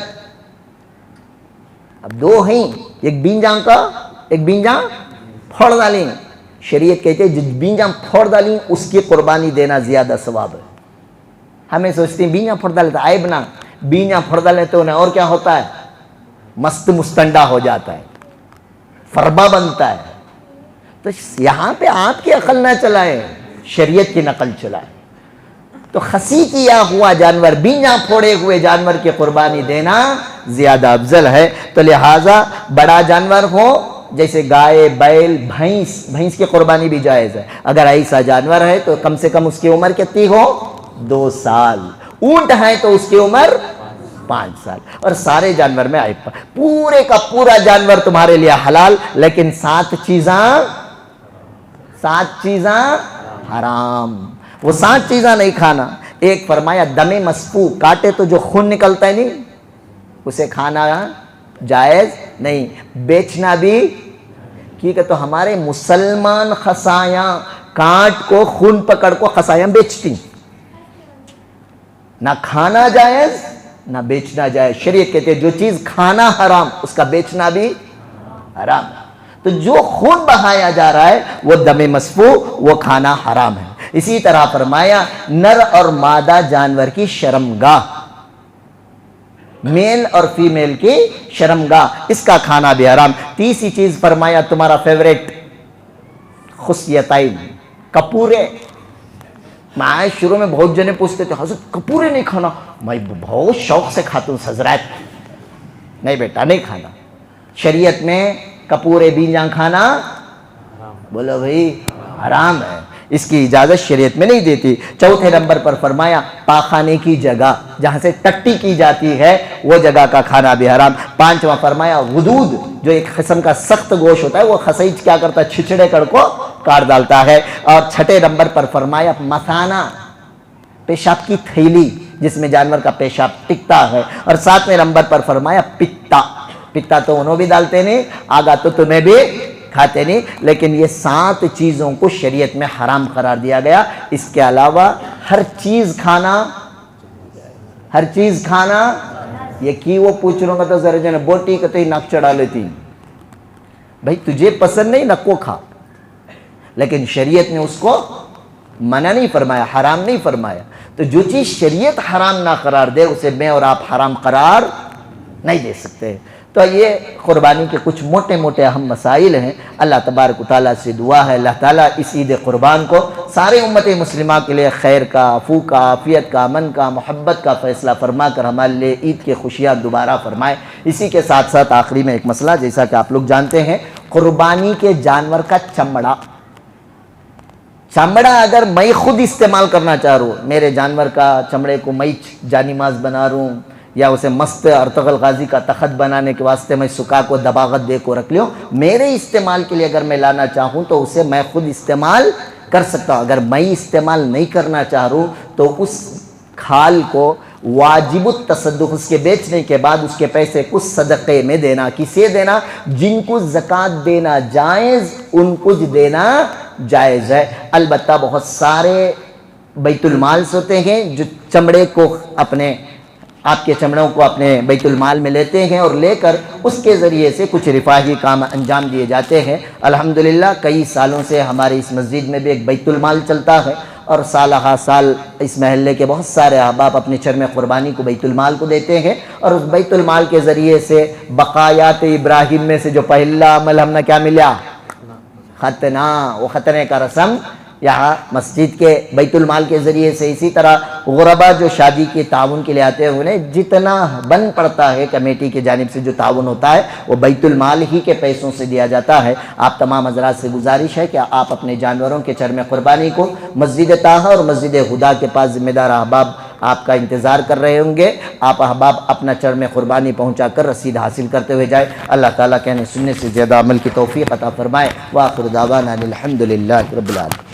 اب 2 ہیں، ایک بینجا کا، ایک بینجا پھوڑ ڈالیں. شریعت کہتے ہیں جس بینجا پھوڑ ڈالیں اس کی قربانی دینا زیادہ ثواب ہے. ہمیں سوچتے ہیں بینجا پھوڑ ڈالے تو عیب نہ، بینجا پھوڑ ڈالے تو انہیں اور کیا ہوتا ہے؟ مست مستنڈا ہو جاتا ہے، فربا بنتا ہے. تو یہاں پہ آپ کی عقل نہ چلائیں، شریعت کی نقل چلائیں. تو خسی کیا ہوا جانور، بینجا پھوڑے ہوئے جانور کی قربانی دینا زیادہ افضل ہے. تو لہٰذا بڑا جانور ہو جیسے گائے، بیل، بھینس کی قربانی بھی جائز ہے. اگر ایسا جانور ہے تو کم سے کم اس کی عمر کتنی ہو؟ 2 سال. اونٹ ہے تو اس کی عمر 5 سال. اور سارے جانور میں عیب، پورے کا پورا جانور تمہارے لیے حلال، لیکن 7 چیزاں حرام. وہ 7 چیزاں نہیں کھانا. ایک فرمایا دم مسفوح، کاٹے تو جو خون نکلتا ہے نہیں، اسے کھانا جائز نہیں. بیچنا بھی، ٹھیک ہے. تو ہمارے مسلمان خسایاں کانٹ کو خون پکڑ کو قصائیاں بیچتی، نہ کھانا جائز نہ بیچنا جائز. شریعت کہتے ہیں جو چیز کھانا حرام اس کا بیچنا بھی حرام. تو جو خون بہایا جا رہا ہے وہ دم مسفوح، وہ کھانا حرام ہے. اسی طرح فرمایا نر اور مادہ جانور کی شرمگاہ، میل اور فیمیل کی شرمگاہ، اس کا کھانا بھی حرام. تیسری چیز فرمایا تمہارا فیوریٹ خصیتین، کپورے. میں شروع میں بہت جنے پوچھتے تھے حضرت کپورے نہیں کھانا، میں بہت شوق سے کھاتا ہوں حضرات. نہیں بیٹا نہیں کھانا. شریعت میں کپورے بیجاں کھانا بولو بھائی حرام ہے، اس کی اجازت شریعت میں نہیں دیتی. چوتھے نمبر پر فرمایا پاخانے کی جگہ جہاں سے ٹٹی کی جاتی ہے وہ جگہ کا کھانا بھی حرام. پانچواں فرمایا غدود، جو ایک قسم کا سخت گوشت ہوتا ہے، وہ خسیج کیا کرتا ہے، چھچڑے کڑ کو کاٹ ڈالتا ہے. اور چھٹے نمبر پر فرمایا مثانہ، پیشاب کی تھیلی جس میں جانور کا پیشاب ٹکتا ہے. اور ساتویں نمبر پر فرمایا پتا. پتا تو انہوں بھی ڈالتے نہیں، آگا تو تمہیں بھی کھاتے نہیں، لیکن یہ 7 چیزوں کو شریعت میں حرام قرار دیا گیا. اس کے علاوہ ہر چیز کھانا، ہر چیز کھانا. یہ کی وہ پوچھ رہا ہوں تو ذرا جانا بوٹی کہتے ہی ناک چڑھا لیتی. بھائی تجھے پسند نہیں نکو کھا، لیکن شریعت نے اس کو منع نہیں فرمایا، حرام نہیں فرمایا. تو جو چیز شریعت حرام نہ قرار دے اسے میں اور آپ حرام قرار نہیں دے سکتے. تو یہ قربانی کے کچھ موٹے موٹے اہم مسائل ہیں. اللہ تبارک و تعالیٰ سے دعا ہے اللہ تعالیٰ اس عید قربان کو سارے امت مسلمہ کے لیے خیر کا، عفو کا، عافیت کا، امن کا، محبت کا فیصلہ فرما کر ہمارے لیے عید کی خوشیاں دوبارہ فرمائے. اسی کے ساتھ ساتھ آخری میں ایک مسئلہ، جیسا کہ آپ لوگ جانتے ہیں قربانی کے جانور کا چمڑا اگر میں خود استعمال کرنا چاہ رہا ہوں، میرے جانور کا چمڑے کو میں جانی ماز بنا رہا ہوں یا اسے مست ارطغرل غازی کا تخت بنانے کے واسطے میں سکھا کو دباغت دے کو رکھ لیوں، میرے استعمال کے لیے اگر میں لانا چاہوں تو اسے میں خود استعمال کر سکتا ہوں. اگر میں استعمال نہیں کرنا چاہ رہا ہوں تو اس کھال کو واجب التصدق، اس کے بیچنے کے بعد اس کے پیسے کچھ صدقے میں دینا. کسے دینا؟ جن کو زکوٰۃ دینا جائز ان کو دینا جائز ہے. البتہ بہت سارے بیت المال سے ہوتے ہیں جو چمڑے کو اپنے آپ کے چمڑوں کو اپنے بیت المال میں لیتے ہیں اور لے کر اس کے ذریعے سے کچھ رفاہی کام انجام دیے جاتے ہیں. الحمدللہ کئی سالوں سے ہماری اس مسجد میں بھی ایک بیت المال چلتا ہے اور سالہ سال اس محلے کے بہت سارے احباب اپنی چرم قربانی کو بیت المال کو دیتے ہیں اور اس بیت المال کے ذریعے سے بقایات ابراہیم میں سے جو پہلا عمل ہم نے کیا ملا، ختنہ، وہ ختنے کا رسم یہاں مسجد کے بیت المال کے ذریعے سے. اسی طرح غربا جو شادی کے تعاون کے لیے آتے ہیں انہیں جتنا بن پڑتا ہے کمیٹی کی جانب سے جو تعاون ہوتا ہے وہ بیت المال ہی کے پیسوں سے دیا جاتا ہے. آپ تمام حضرات سے گزارش ہے کہ آپ اپنے جانوروں کے چرم قربانی کو مسجد طٰہٰ اور مسجد خدا کے پاس ذمہ دار احباب آپ کا انتظار کر رہے ہوں گے. آپ احباب اپنا چرم قربانی پہنچا کر رسید حاصل کرتے ہوئے جائے. اللہ تعالیٰ کہنے سننے سے زیادہ عمل کی توفیق عطا فرمائے. وآخر دعوانا الحمدللہ رب العالمین.